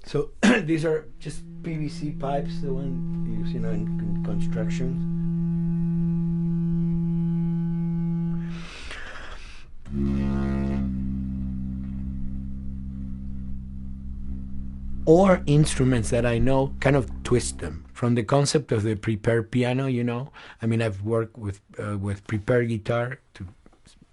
So these are just PVC pipes, the one you use, you know, in construction. Or instruments that I know, kind of twist them. From the concept of the prepared piano, you know, I mean, I've worked with prepared guitar to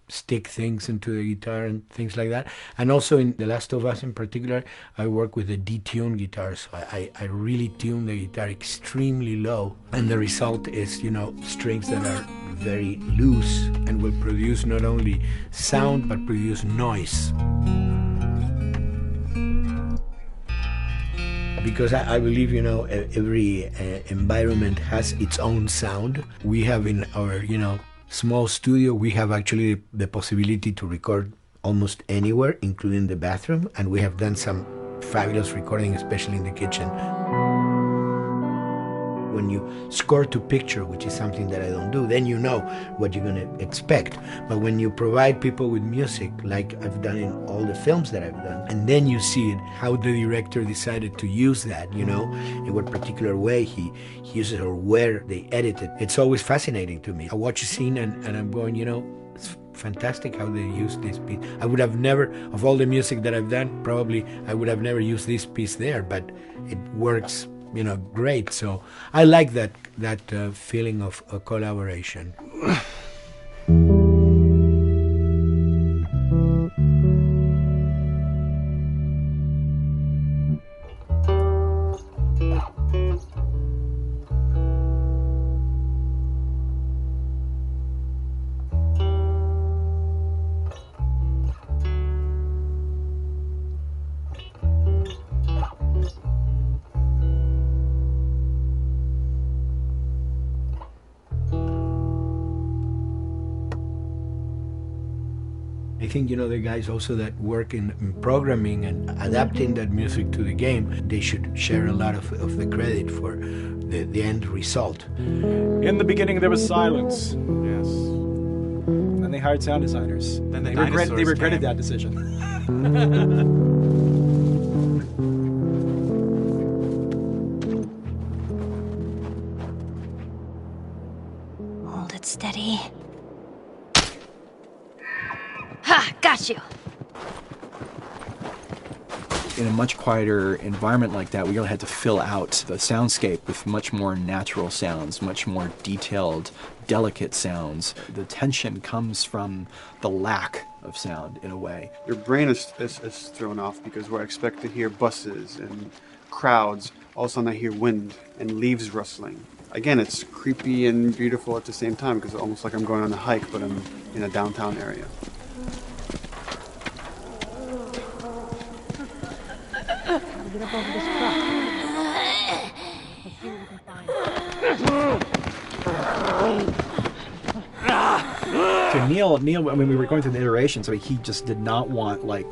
stick things into the guitar and things like that. And also in The Last of Us in particular, I work with a detuned guitar. So I really tune the guitar extremely low. And the result is, you know, strings that are very loose and will produce not only sound, but produce noise. Because I believe, you know, every environment has its own sound. We have in our, you know, small studio, we have actually the possibility to record almost anywhere, including the bathroom, and we have done some fabulous recording, especially in the kitchen. When you score to picture, which is something that I don't do, then you know what you're going to expect. But when you provide people with music, like I've done in all the films that I've done, and then you see it, how the director decided to use that, you know, in what particular way he uses or where they edit it, it's always fascinating to me. I watch a scene and I'm going, you know, it's fantastic how they use this piece. I would have never, of all the music that I've done, probably I would have never used this piece there, but it works, you know, great. So I like that feeling of collaboration. I think, you know, the guys also that work in programming and adapting that music to the game, they should share a lot of the credit for the end result. In the beginning, there was silence. Yes. Then they hired sound designers. Then they regretted that decision. Hold it steady. Ha! Got you! In a much quieter environment like that, we really had to fill out the soundscape with much more natural sounds, much more detailed, delicate sounds. The tension comes from the lack of sound, in a way. Your brain is thrown off because where I expect to hear buses and crowds, all of a sudden I hear wind and leaves rustling. Again, it's creepy and beautiful at the same time because it's almost like I'm going on a hike, but I'm in a downtown area. Get up over this truck. Let's see what we can find. So Neil, I mean, we were going through the iteration, so he just did not want, like,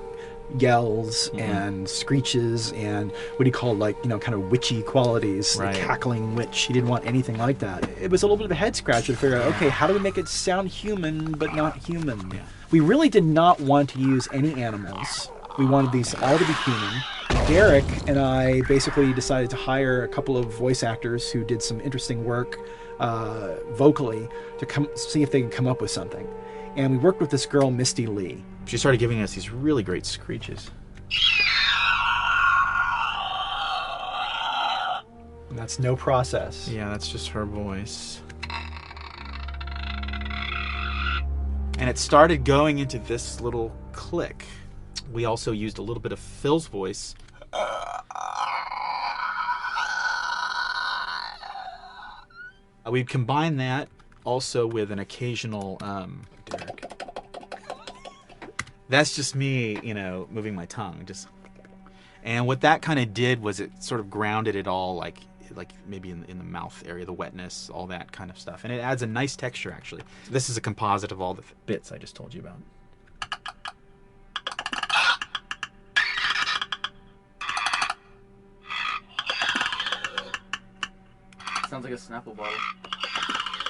yells and screeches and what he called kind of witchy qualities, the cackling witch. He didn't want anything like that. It was a little bit of a head scratcher to figure out, okay, how do we make it sound human but not human? Yeah. We really did not want to use any animals. We wanted these all to be human. Derek and I basically decided to hire a couple of voice actors who did some interesting work vocally to see if they could come up with something. And we worked with this girl, Misty Lee. She started giving us these really great screeches. And that's no process. Yeah, that's just her voice. And it started going into this little click. We also used a little bit of Phil's voice. We'd combine that also with an occasional Derek. That's just me, moving my tongue. And what that kind of did was it sort of grounded it all, like maybe in the mouth area, the wetness, all that kind of stuff. And it adds a nice texture, actually. So this is a composite of all the bits I just told you about. Sounds like a Snapple bottle.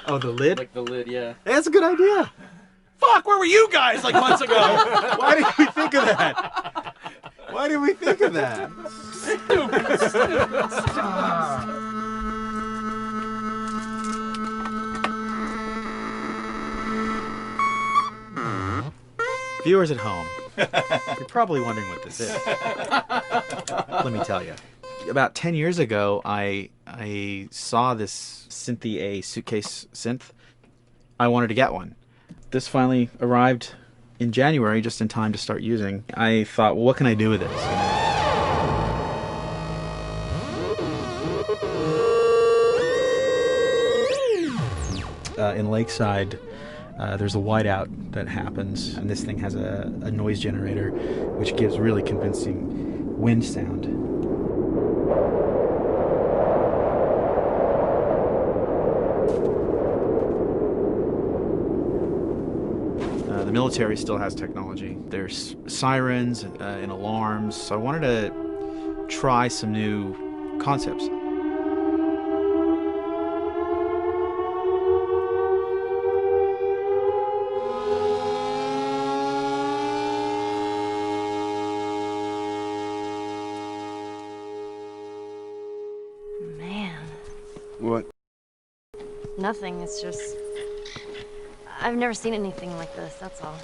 Oh, the lid? Like the lid, yeah. Hey, that's a good idea. Fuck, where were you guys months ago? Why did we think of that? Why did we think of that? Viewers at home, you're probably wondering what this is. Let me tell you. About 10 years ago, I saw this Synthy A suitcase synth. I wanted to get one. This finally arrived in January, just in time to start using. I thought, well, what can I do with this? In Lakeside, there's a whiteout that happens, and this thing has a noise generator, which gives really convincing wind sound. The military still has technology. There's sirens and alarms, so I wanted to try some new concepts. Man. What? Nothing, it's just... I've never seen anything like this, that's all.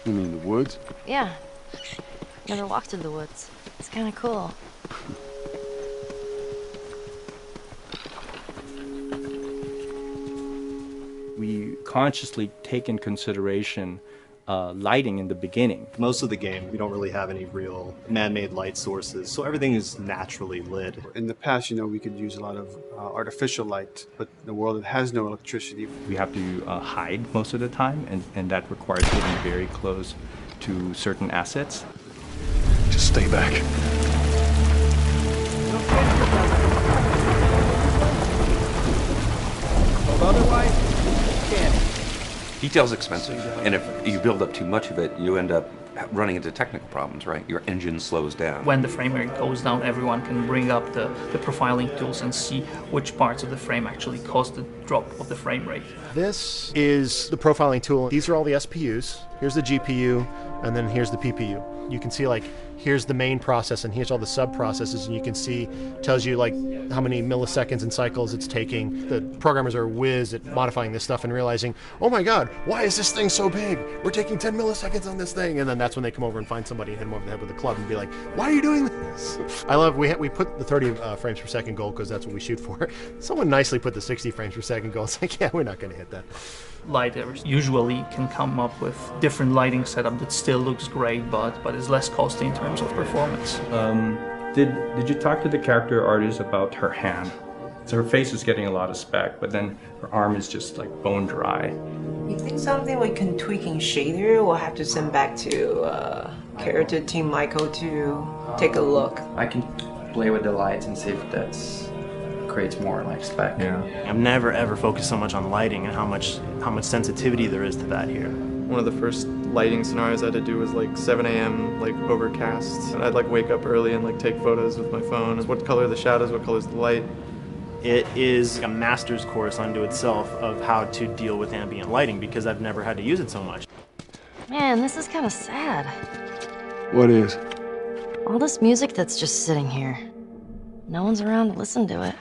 You mean the woods? Yeah. Never walked through the woods. It's kind of cool. We consciously take in consideration lighting in the beginning. Most of the game, we don't really have any real man-made light sources, so everything is naturally lit. In the past, we could use a lot of artificial light, but in a world that has no electricity. We have to hide most of the time, and that requires getting very close to certain assets. Just stay back. Otherwise, you can't. Detail's expensive, and if you build up too much of it, you end up running into technical problems, right? Your engine slows down. When the frame rate goes down, everyone can bring up the profiling tools and see which parts of the frame actually caused the drop of the frame rate. This is the profiling tool. These are all the SPUs. Here's the GPU, and then here's the PPU. You can see here's the main process and here's all the sub-processes, and you can see, tells you how many milliseconds and cycles it's taking. The programmers are whiz at modifying this stuff and realizing, oh my god, why is this thing so big? We're taking 10 milliseconds on this thing. And then that's when they come over and find somebody and hit them over the head with a club and be like, why are you doing this? I love, we put the 30 frames per second goal because that's what we shoot for. Someone nicely put the 60 frames per second goal. It's like, yeah, we're not going to hit that. Lighters usually can come up with different lighting setup that still looks great, but is less costly in terms of performance. Did you talk to the character artist about her hand? So her face is getting a lot of spec, but then her arm is just bone dry. You think something we can tweak in shader? We'll have to send back to character team Michael to take a look. I can play with the lights and see if that's creates more spec. Yeah. I've never ever focused so much on lighting and how much sensitivity there is to that here. One of the first lighting scenarios I had to do was like 7 a.m. like overcast. And I'd like wake up early and like take photos with my phone. What color are the shadows, what color is the light? It is a master's course unto itself of how to deal with ambient lighting because I've never had to use it so much. Man, this is kind of sad. What is? All this music that's just sitting here. No one's around to listen to it.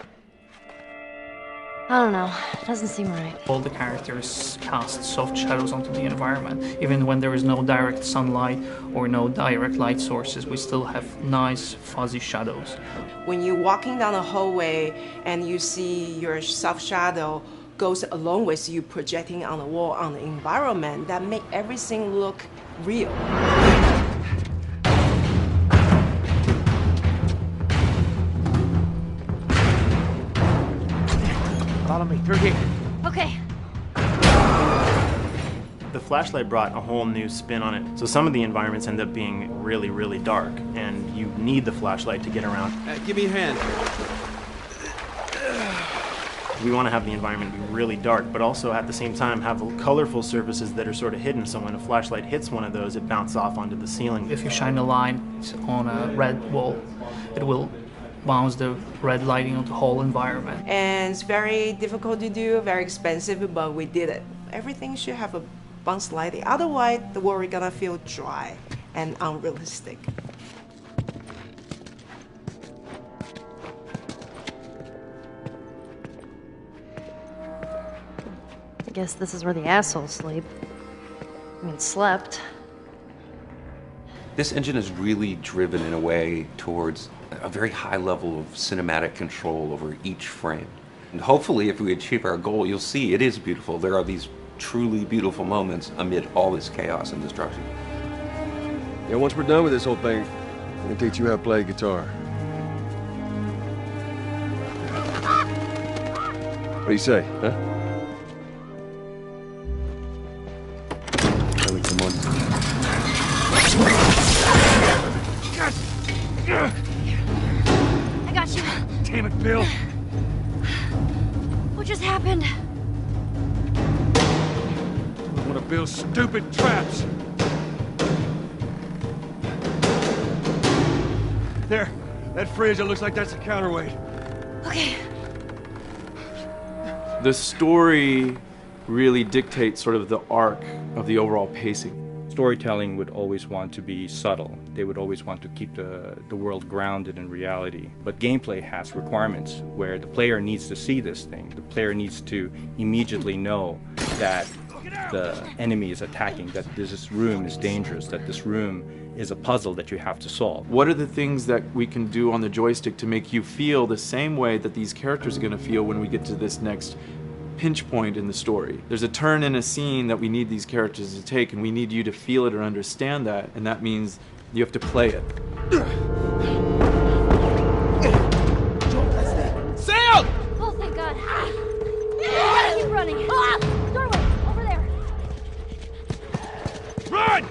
I don't know. It doesn't seem right. All the characters cast soft shadows onto the environment. Even when there is no direct sunlight or no direct light sources, we still have nice fuzzy shadows. When you're walking down a hallway and you see your soft shadow goes along with you projecting on the wall on the environment, that make everything look real. Follow me through here. Okay. The flashlight brought a whole new spin on it. So some of the environments end up being really, really dark, and you need the flashlight to get around. Give me a hand. We want to have the environment be really dark, but also at the same time have colorful surfaces that are sort of hidden, so when a flashlight hits one of those, it bounces off onto the ceiling. If you shine a light on a red wall, it will bounce the red lighting on the whole environment. And it's very difficult to do, very expensive, but we did it. Everything should have a bounce lighting, otherwise the world is gonna feel dry and unrealistic. I guess this is where the assholes sleep. I mean, slept. This engine is really driven in a way towards a very high level of cinematic control over each frame. And hopefully, if we achieve our goal, you'll see it is beautiful. There are these truly beautiful moments amid all this chaos and destruction. Yeah, once we're done with this whole thing, I'm gonna teach you how to play guitar. What do you say, huh? Ellie, come on. I got you. Damn it, Bill. What just happened? One of Bill's stupid traps. There, that fridge, it looks like that's a counterweight. Okay. The story really dictates sort of the arc of the overall pacing. Storytelling would always want to be subtle. They would always want to keep the world grounded in reality. But gameplay has requirements where the player needs to see this thing. The player needs to immediately know that the enemy is attacking, that this room is dangerous, that this room is a puzzle that you have to solve. What are the things that we can do on the joystick to make you feel the same way that these characters are going to feel when we get to this next pinch point in the story? There's a turn in a scene that we need these characters to take, and we need you to feel it or understand that, and that means you have to play it. Sam! Oh, thank God. Why are you running? Doorway, over there. Run!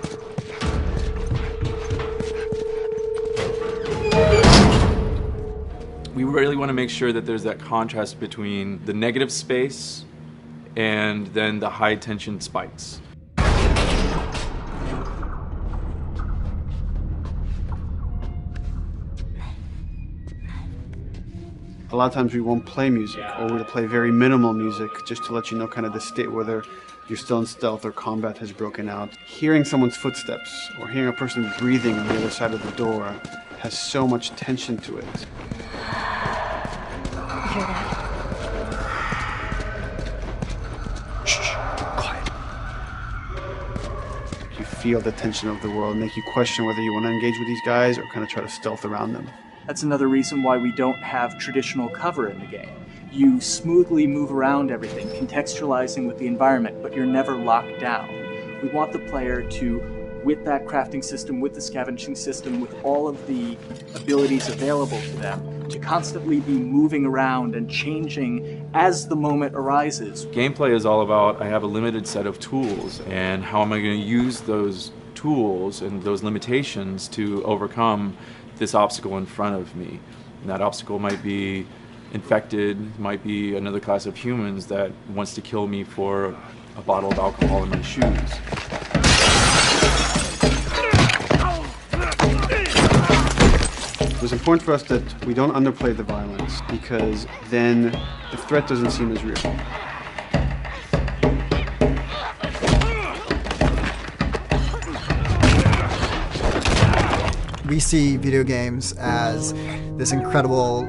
We really want to make sure that there's that contrast between the negative space and then the high tension spikes. A lot of times we won't play music, or we'll play very minimal music just to let you know kind of the state, whether you're still in stealth or combat has broken out. Hearing someone's footsteps or hearing a person breathing on the other side of the door has so much tension to it. You hear that? Shh, quiet. You feel the tension of the world, make you question whether you want to engage with these guys or kind of try to stealth around them. That's another reason why we don't have traditional cover in the game. You smoothly move around everything, contextualizing with the environment, but you're never locked down. We want the player to, with that crafting system, with the scavenging system, with all of the abilities available to them, to constantly be moving around and changing as the moment arises. Gameplay is all about, I have a limited set of tools, and how am I going to use those tools and those limitations to overcome this obstacle in front of me. And that obstacle might be infected, might be another class of humans that wants to kill me for a bottle of alcohol in my shoes. It was important for us that we don't underplay the violence, because then the threat doesn't seem as real. We see video games as this incredible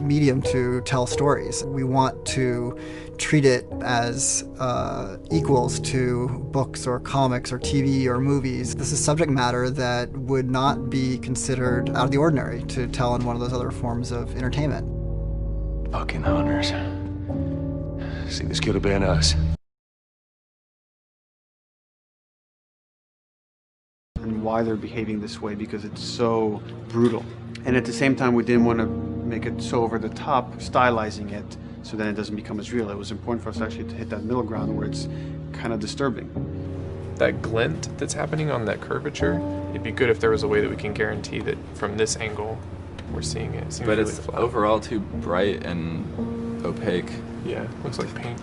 medium to tell stories. We want to treat it as equals to books or comics or TV or movies. This is subject matter that would not be considered out of the ordinary to tell in one of those other forms of entertainment. Fucking hunters. See, this could have been us. And why they're behaving this way, because it's so brutal. And at the same time, we didn't want to make it so over the top, stylizing it, so then it doesn't become as real. It was important for us actually to hit that middle ground where it's kind of disturbing. That glint that's happening on that curvature, it'd be good if there was a way that we can guarantee that from this angle, we're seeing it. It seems but really it's flat. Overall too bright and opaque. Yeah, looks like paint.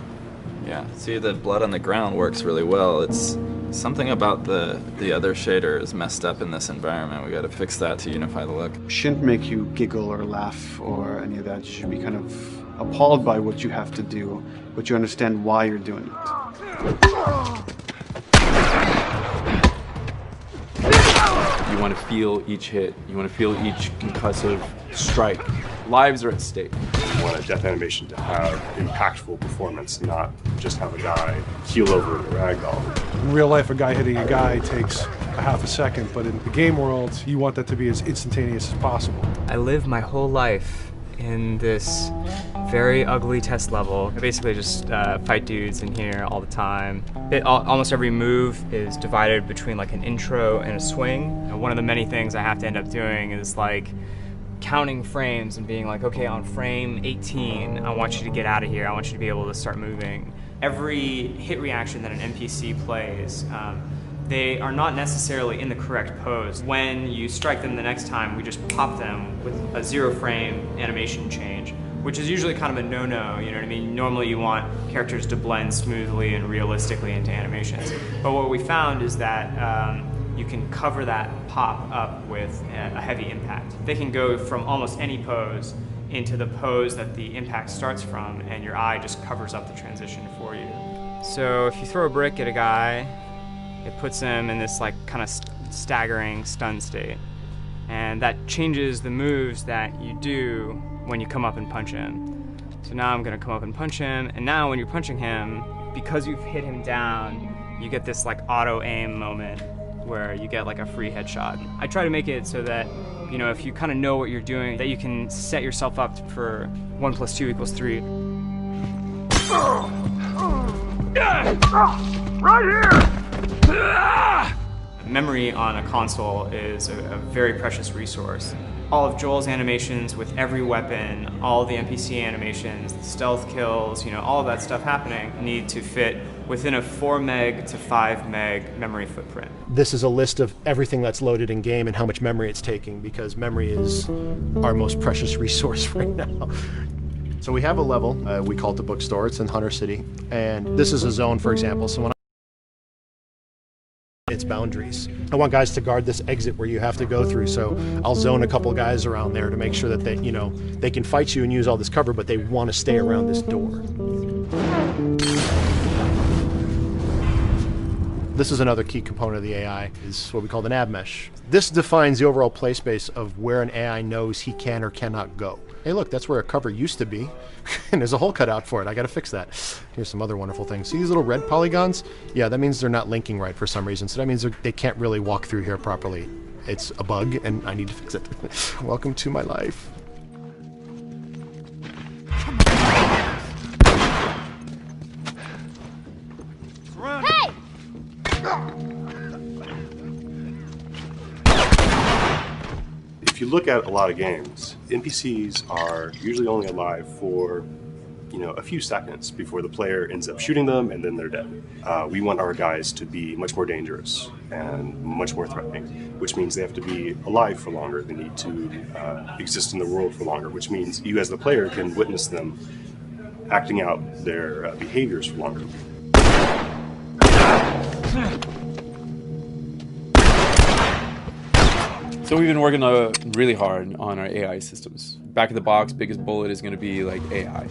Yeah, see, the blood on the ground works really well. It's something about the other shader is messed up in this environment. We got to fix that to unify the look. Shouldn't make you giggle or laugh or any of that. You should be kind of appalled by what you have to do, but you understand why you're doing it. You want to feel each hit. You want to feel each concussive strike. Lives are at stake. You want a death animation to have impactful performance, not just have a guy keel over in a ragdoll. In real life, a guy hitting a guy takes a half a second, but in the game world, you want that to be as instantaneous as possible. I lived my whole life in this very ugly test level. I basically just fight dudes in here all the time. Almost every move is divided between like an intro and a swing. And one of the many things I have to end up doing is like counting frames and being like, okay, on frame 18, I want you to get out of here. I want you to be able to start moving. Every hit reaction that an NPC plays, they are not necessarily in the correct pose. When you strike them the next time, we just pop them with a 0 frame animation change, which is usually kind of a no-no, you know what I mean? Normally you want characters to blend smoothly and realistically into animations. But what we found is that you can cover that pop up with a heavy impact. They can go from almost any pose into the pose that the impact starts from, and your eye just covers up the transition for you. So if you throw a brick at a guy, it puts him in this like kind of staggering stun state. And that changes the moves that you do when you come up and punch him. So now I'm gonna come up and punch him, and now when you're punching him, because you've hit him down, you get this like auto aim moment where you get like a free headshot. I try to make it so that, you know, if you kind of know what you're doing, that you can set yourself up for 1 + 2 = 3. Right here! Memory on a console is a very precious resource. All of Joel's animations with every weapon, all the NPC animations, the stealth kills, you know, all of that stuff happening need to fit within a 4 meg to 5 meg memory footprint. This is a list of everything that's loaded in game and how much memory it's taking, because memory is our most precious resource right now. So we have a level, we call it the bookstore, it's in Hunter City, and this is a zone, for example, so when its boundaries. I want guys to guard this exit where you have to go through, so I'll zone a couple guys around there to make sure that they, you know, they can fight you and use all this cover, but they want to stay around this door. This is another key component of the AI, is what we call the nav mesh. This defines the overall play space of where an AI knows he can or cannot go. Hey look, that's where a cover used to be, and there's a hole cut out for it. I gotta fix that. Here's some other wonderful things. See these little red polygons? Yeah, that means they're not linking right for some reason, so that means they can't really walk through here properly. It's a bug, and I need to fix it. Welcome to my life. Hey! If you look at a lot of games, NPCs are usually only alive for, you know, a few seconds before the player ends up shooting them and then they're dead. We want our guys to be much more dangerous and much more threatening, which means they have to be alive for longer. They need to exist in the world for longer, which means you as the player can witness them acting out their behaviors for longer. So we've been working really hard on our AI systems. Back of the box, biggest bullet is going to be like AI.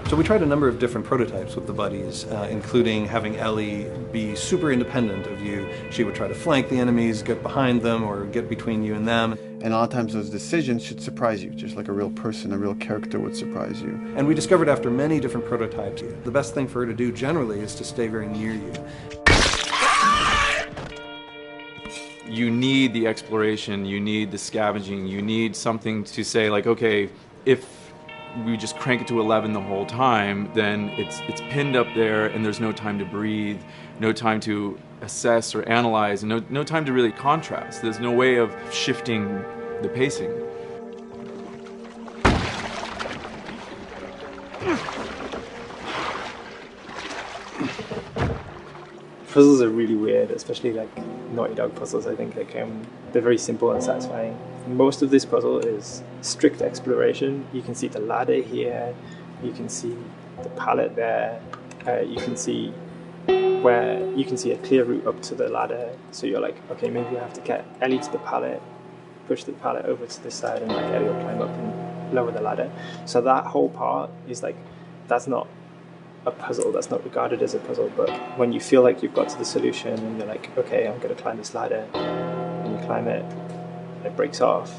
So we tried a number of different prototypes with the buddies, including having Ellie be super independent of you. She would try to flank the enemies, get behind them, or get between you and them. And a lot of times those decisions should surprise you, just like a real person, a real character would surprise you. And we discovered after many different prototypes, the best thing for her to do generally is to stay very near you. You need the exploration, you need the scavenging, you need something to say like, okay, if we just crank it to 11 the whole time, then it's pinned up there and there's no time to breathe, no time to assess or analyze, and no time to really contrast. There's no way of shifting the pacing. Puzzles are really weird, especially like Naughty Dog puzzles. I think they're very simple and satisfying. Most of this puzzle is strict exploration. You can see the ladder here, you can see the pallet there, you can see a clear route up to the ladder. So you're like, okay, maybe you have to get Ellie to the pallet, push the pallet over to this side, and like Ellie will climb up and lower the ladder. So that whole part is like, that's not a puzzle, that's not regarded as a puzzle, but when you feel like you've got to the solution and you're like, okay, I'm going to climb this ladder, and you climb it, and it breaks off,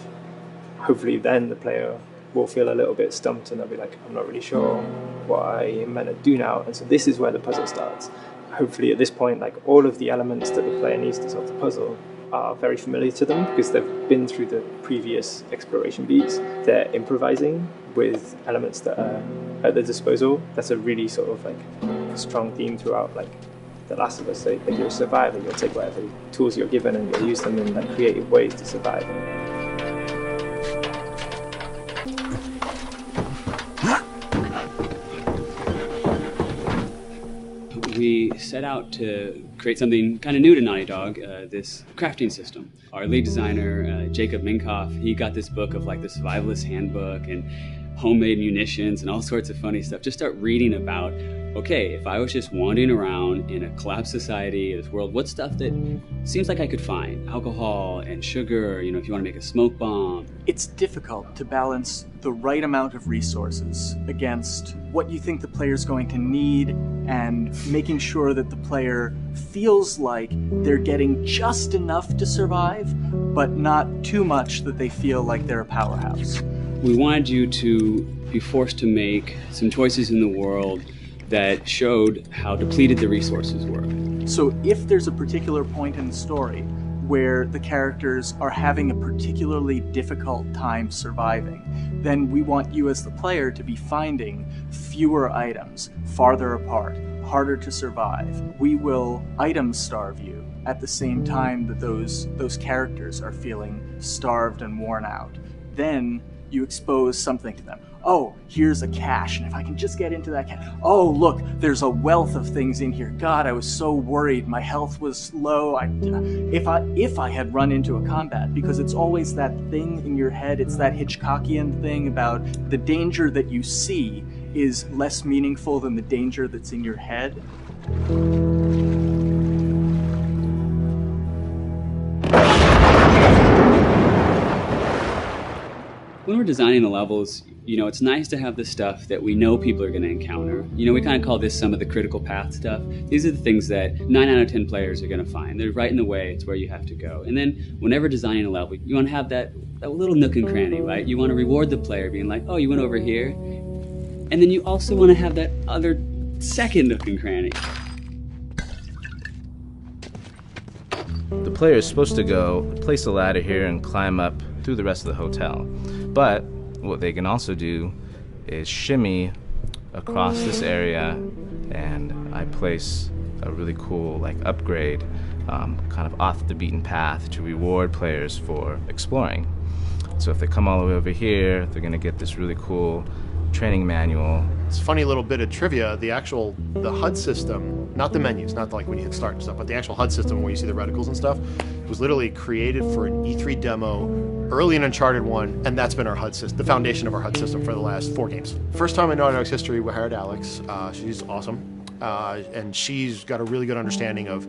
hopefully then the player will feel a little bit stumped and they'll be like, I'm not really sure what I am meant to do now. And so this is where the puzzle starts. Hopefully at this point, like all of the elements that the player needs to solve the puzzle are very familiar to them because they've been through the previous exploration beats. They're improvising with elements that are at their disposal. That's a really sort of like strong theme throughout like The Last of Us. So, like you're a survivor, you'll take whatever tools you're given and you'll use them in like creative ways to survive. We set out to create something kind of new to Naughty Dog, this crafting system. Our lead designer, Jacob Minkoff, he got this book of like the survivalist handbook and homemade munitions and all sorts of funny stuff. Just start reading about, okay, if I was just wandering around in a collapsed society, this world, what stuff that seems like I could find? Alcohol and sugar, you know, if you want to make a smoke bomb. It's difficult to balance the right amount of resources against what you think the player's going to need and making sure that the player feels like they're getting just enough to survive, but not too much that they feel like they're a powerhouse. We wanted you to be forced to make some choices in the world that showed how depleted the resources were. So if there's a particular point in the story where the characters are having a particularly difficult time surviving, then we want you as the player to be finding fewer items, farther apart, harder to survive. We will item starve you at the same time that those characters are feeling starved and worn out. Then you expose something to them. Oh, here's a cache, and if I can just get into that cache. Oh, look, there's a wealth of things in here. God, I was so worried. My health was low. If I had run into a combat, because it's always that thing in your head, it's that Hitchcockian thing about the danger that you see is less meaningful than the danger that's in your head. When we're designing the levels, you know, it's nice to have the stuff that we know people are going to encounter. You know, we kind of call this some of the critical path stuff. These are the things that 9 out of 10 players are going to find. They're right in the way. It's where you have to go. And then whenever designing a level, you want to have that little nook and cranny, right? You want to reward the player being like, oh, you went over here. And then you also want to have that other second nook and cranny. The player is supposed to go place a ladder here and climb up through the rest of the hotel. But what they can also do is shimmy across this area, and I place a really cool like upgrade kind of off the beaten path to reward players for exploring. So if they come all the way over here, they're going to get this really cool training manual. It's a funny little bit of trivia. The HUD system, not the menus, not like when you hit start and stuff, but the actual HUD system where you see the reticles and stuff, was literally created for an E3 demo early in Uncharted 1, and that's been our HUD system, the foundation of our HUD system for the last 4 games. First time in Naughty Dog's history, we hired Alex. She's awesome, and she's got a really good understanding of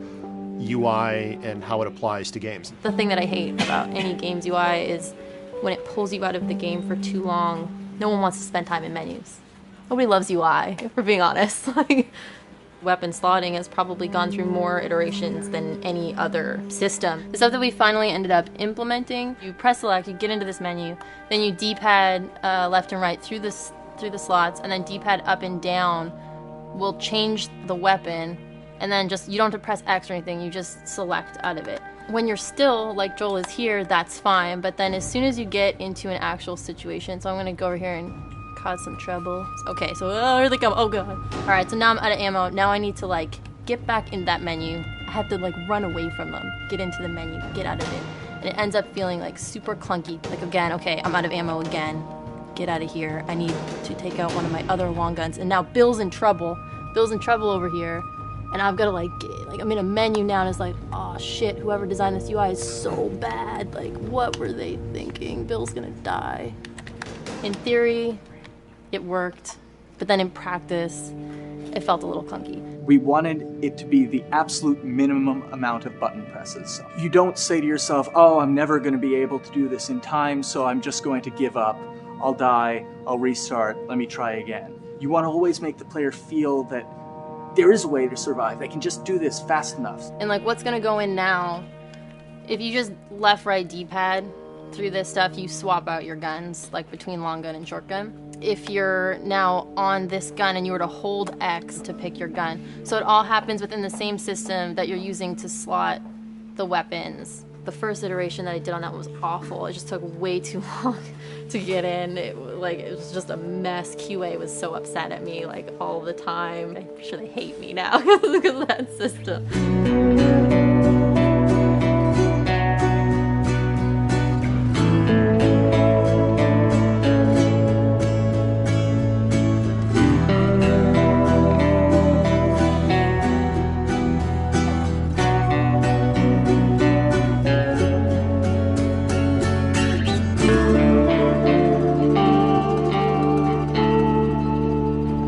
UI and how it applies to games. The thing that I hate about any game's UI is when it pulls you out of the game for too long. No one wants to spend time in menus. Nobody loves UI, if we're being honest. Like, weapon slotting has probably gone through more iterations than any other system. The stuff that we finally ended up implementing, you press select, you get into this menu, then you D-pad left and right through the slots, and then D-pad up and down will change the weapon, and then just, you don't have to press X or anything, you just select out of it. When you're still, like Joel is here, that's fine, but then as soon as you get into an actual situation, so I'm gonna go over here and cause some trouble. Okay, so here they come, oh god. Alright, so now I'm out of ammo, now I need to like, get back in that menu. I have to like run away from them, get into the menu, get out of it. And it ends up feeling like super clunky. Like again, okay, I'm out of ammo again. Get out of here, I need to take out one of my other long guns. And now Bill's in trouble. Bill's in trouble over here. And I've got to like I'm in a menu now and it's like, oh shit, whoever designed this UI is so bad. Like, what were they thinking? Bill's gonna die. In theory, it worked, but then in practice, it felt a little clunky. We wanted it to be the absolute minimum amount of button presses. You don't say to yourself, oh, I'm never gonna be able to do this in time, so I'm just going to give up. I'll die, I'll restart, let me try again. You want to always make the player feel that there is a way to survive. They can just do this fast enough. And like what's gonna go in now, if you just left, right, D-pad through this stuff, you swap out your guns, like between long gun and short gun. If you're now on this gun and you were to hold X to pick your gun. So it all happens within the same system that you're using to slot the weapons. The first iteration that I did on that was awful. It just took way too long to get in. It was just a mess. QA was so upset at me like all the time. I'm sure they hate me now because of that system.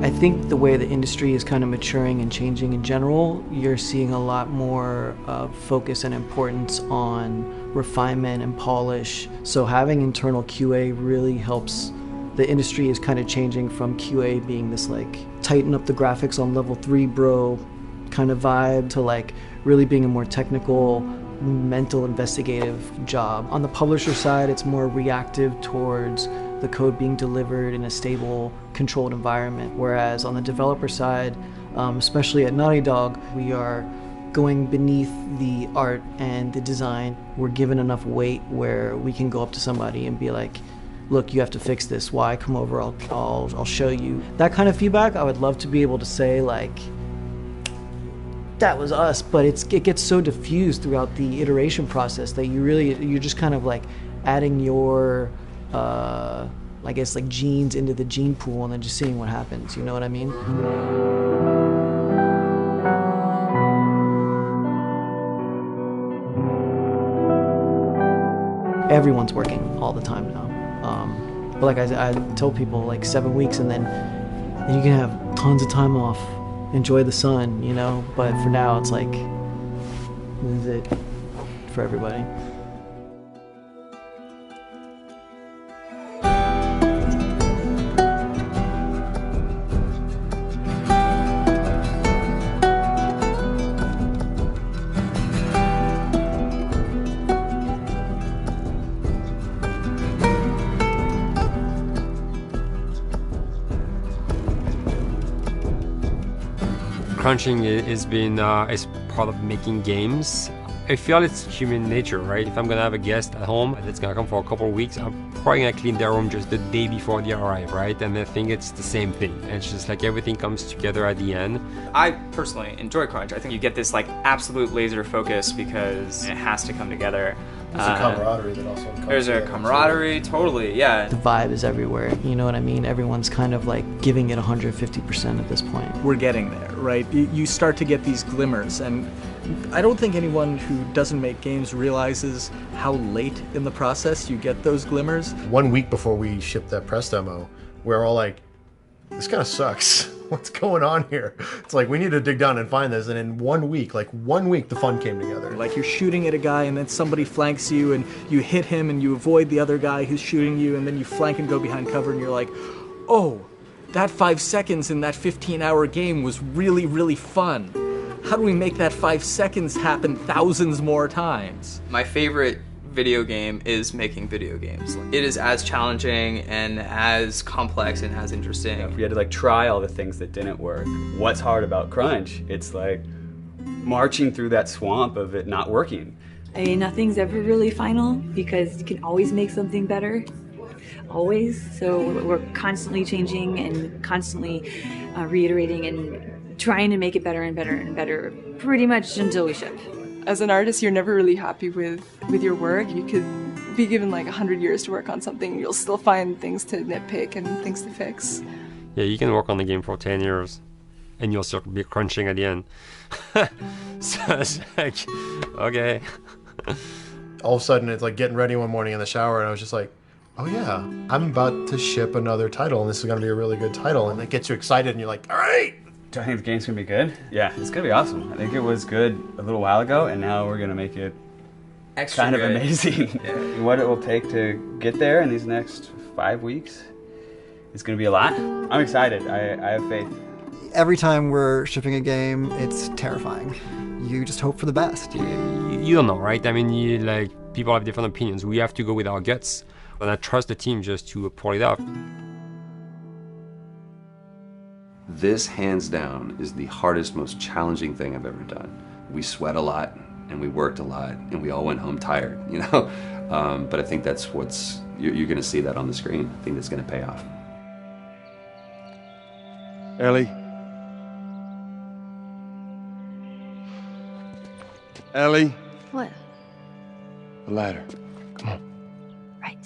I think the way the industry is kind of maturing and changing in general, you're seeing a lot more focus and importance on refinement and polish. So having internal QA really helps. The industry is kind of changing from QA being this like tighten up the graphics on level 3 bro kind of vibe to like really being a more technical, mental investigative job. On the publisher side, it's more reactive towards the code being delivered in a stable, controlled environment. Whereas on the developer side, especially at Naughty Dog, we are going beneath the art and the design. We're given enough weight where we can go up to somebody and be like, look, you have to fix this. Why? Come over, I'll show you. That kind of feedback, I would love to be able to say like, that was us, but it gets so diffused throughout the iteration process that you're just kind of like adding your I guess like genes into the gene pool and then just seeing what happens, you know what I mean? Everyone's working all the time now. But like I tell people, like 7 weeks and then you can have tons of time off, enjoy the sun, you know? But for now it's like, this is it for everybody. Crunching is part of making games. I feel it's human nature, right? If I'm gonna have a guest at home that's gonna come for a couple of weeks, I'm probably gonna clean their room just the day before they arrive, right? And I think it's the same thing. It's just like everything comes together at the end. I personally enjoy crunch. I think you get this like absolute laser focus because it has to come together. There's a camaraderie that also comes There's a camaraderie, totally, yeah. The vibe is everywhere, you know what I mean? Everyone's kind of like giving it 150% at this point. We're getting there, right? You start to get these glimmers, and I don't think anyone who doesn't make games realizes how late in the process you get those glimmers. 1 week before we shipped that press demo, we're all like, this kind of sucks. what's going on here? It's like, we need to dig down and find this. And in 1 week, the fun came together. Like you're shooting at a guy and then somebody flanks you and you hit him and you avoid the other guy who's shooting you and then you flank and go behind cover and you're like, oh, that 5 seconds in that 15-hour game was really, really fun. How do we make that 5 seconds happen thousands more times? My favorite video game is making video games. It is as challenging and as complex and as interesting. If we had to like try all the things that didn't work, what's hard about Crunch? It's like marching through that swamp of it not working. I mean, nothing's ever really final because you can always make something better. Always. So we're constantly changing and constantly reiterating and trying to make it better and better and better pretty much until we ship. As an artist, you're never really happy with your work. You could be given like 100 years to work on something, you'll still find things to nitpick and things to fix. Yeah, you can work on the game for 10 years and you'll still be crunching at the end. So it's like, okay. All of a sudden, it's like getting ready one morning in the shower, and I was just like, oh yeah, I'm about to ship another title, and this is going to be a really good title, and it gets you excited, and you're like, all right! Do I think the game's gonna be good? Yeah, it's gonna be awesome. I think it was good a little while ago, and now we're gonna make it extra kind of good. amazing. Yeah. What it will take to get there in these next 5 weeks is gonna be a lot. I'm excited. I have faith. Every time we're shipping a game, it's terrifying. You just hope for the best. You don't know, right? I mean, people have different opinions. We have to go with our guts, and I trust the team just to pull it off. This, hands down, is the hardest, most challenging thing I've ever done. We sweat a lot, and we worked a lot, and we all went home tired, you know? But I think that's you're gonna see that on the screen. I think that's gonna pay off. Ellie? Ellie? What? The ladder. Come on. Right.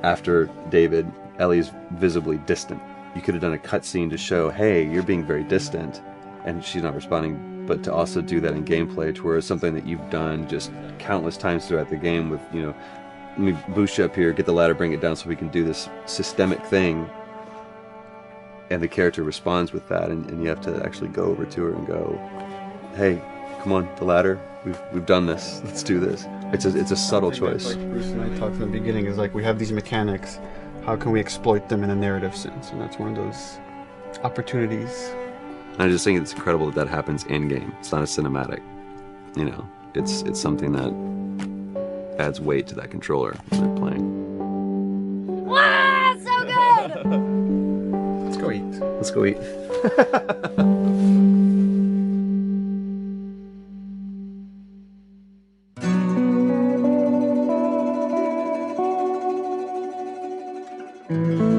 After David, Ellie's visibly distant. You could have done a cutscene to show, hey, you're being very distant, and she's not responding, but to also do that in gameplay, to where it's something that you've done just countless times throughout the game with, you know, let me boost you up here, get the ladder, bring it down so we can do this systemic thing, and the character responds with that, and you have to actually go over to her and go, hey, come on, the ladder, we've done this, let's do this. It's a subtle choice. Like Bruce and I talked in the beginning, is like we have these mechanics, how can we exploit them in a narrative sense? And that's one of those opportunities. I just think it's incredible that happens in-game. It's not a cinematic, you know, it's something that adds weight to that controller when they're playing. Wow, so good! Let's go eat. Let's go eat. Mm-hmm.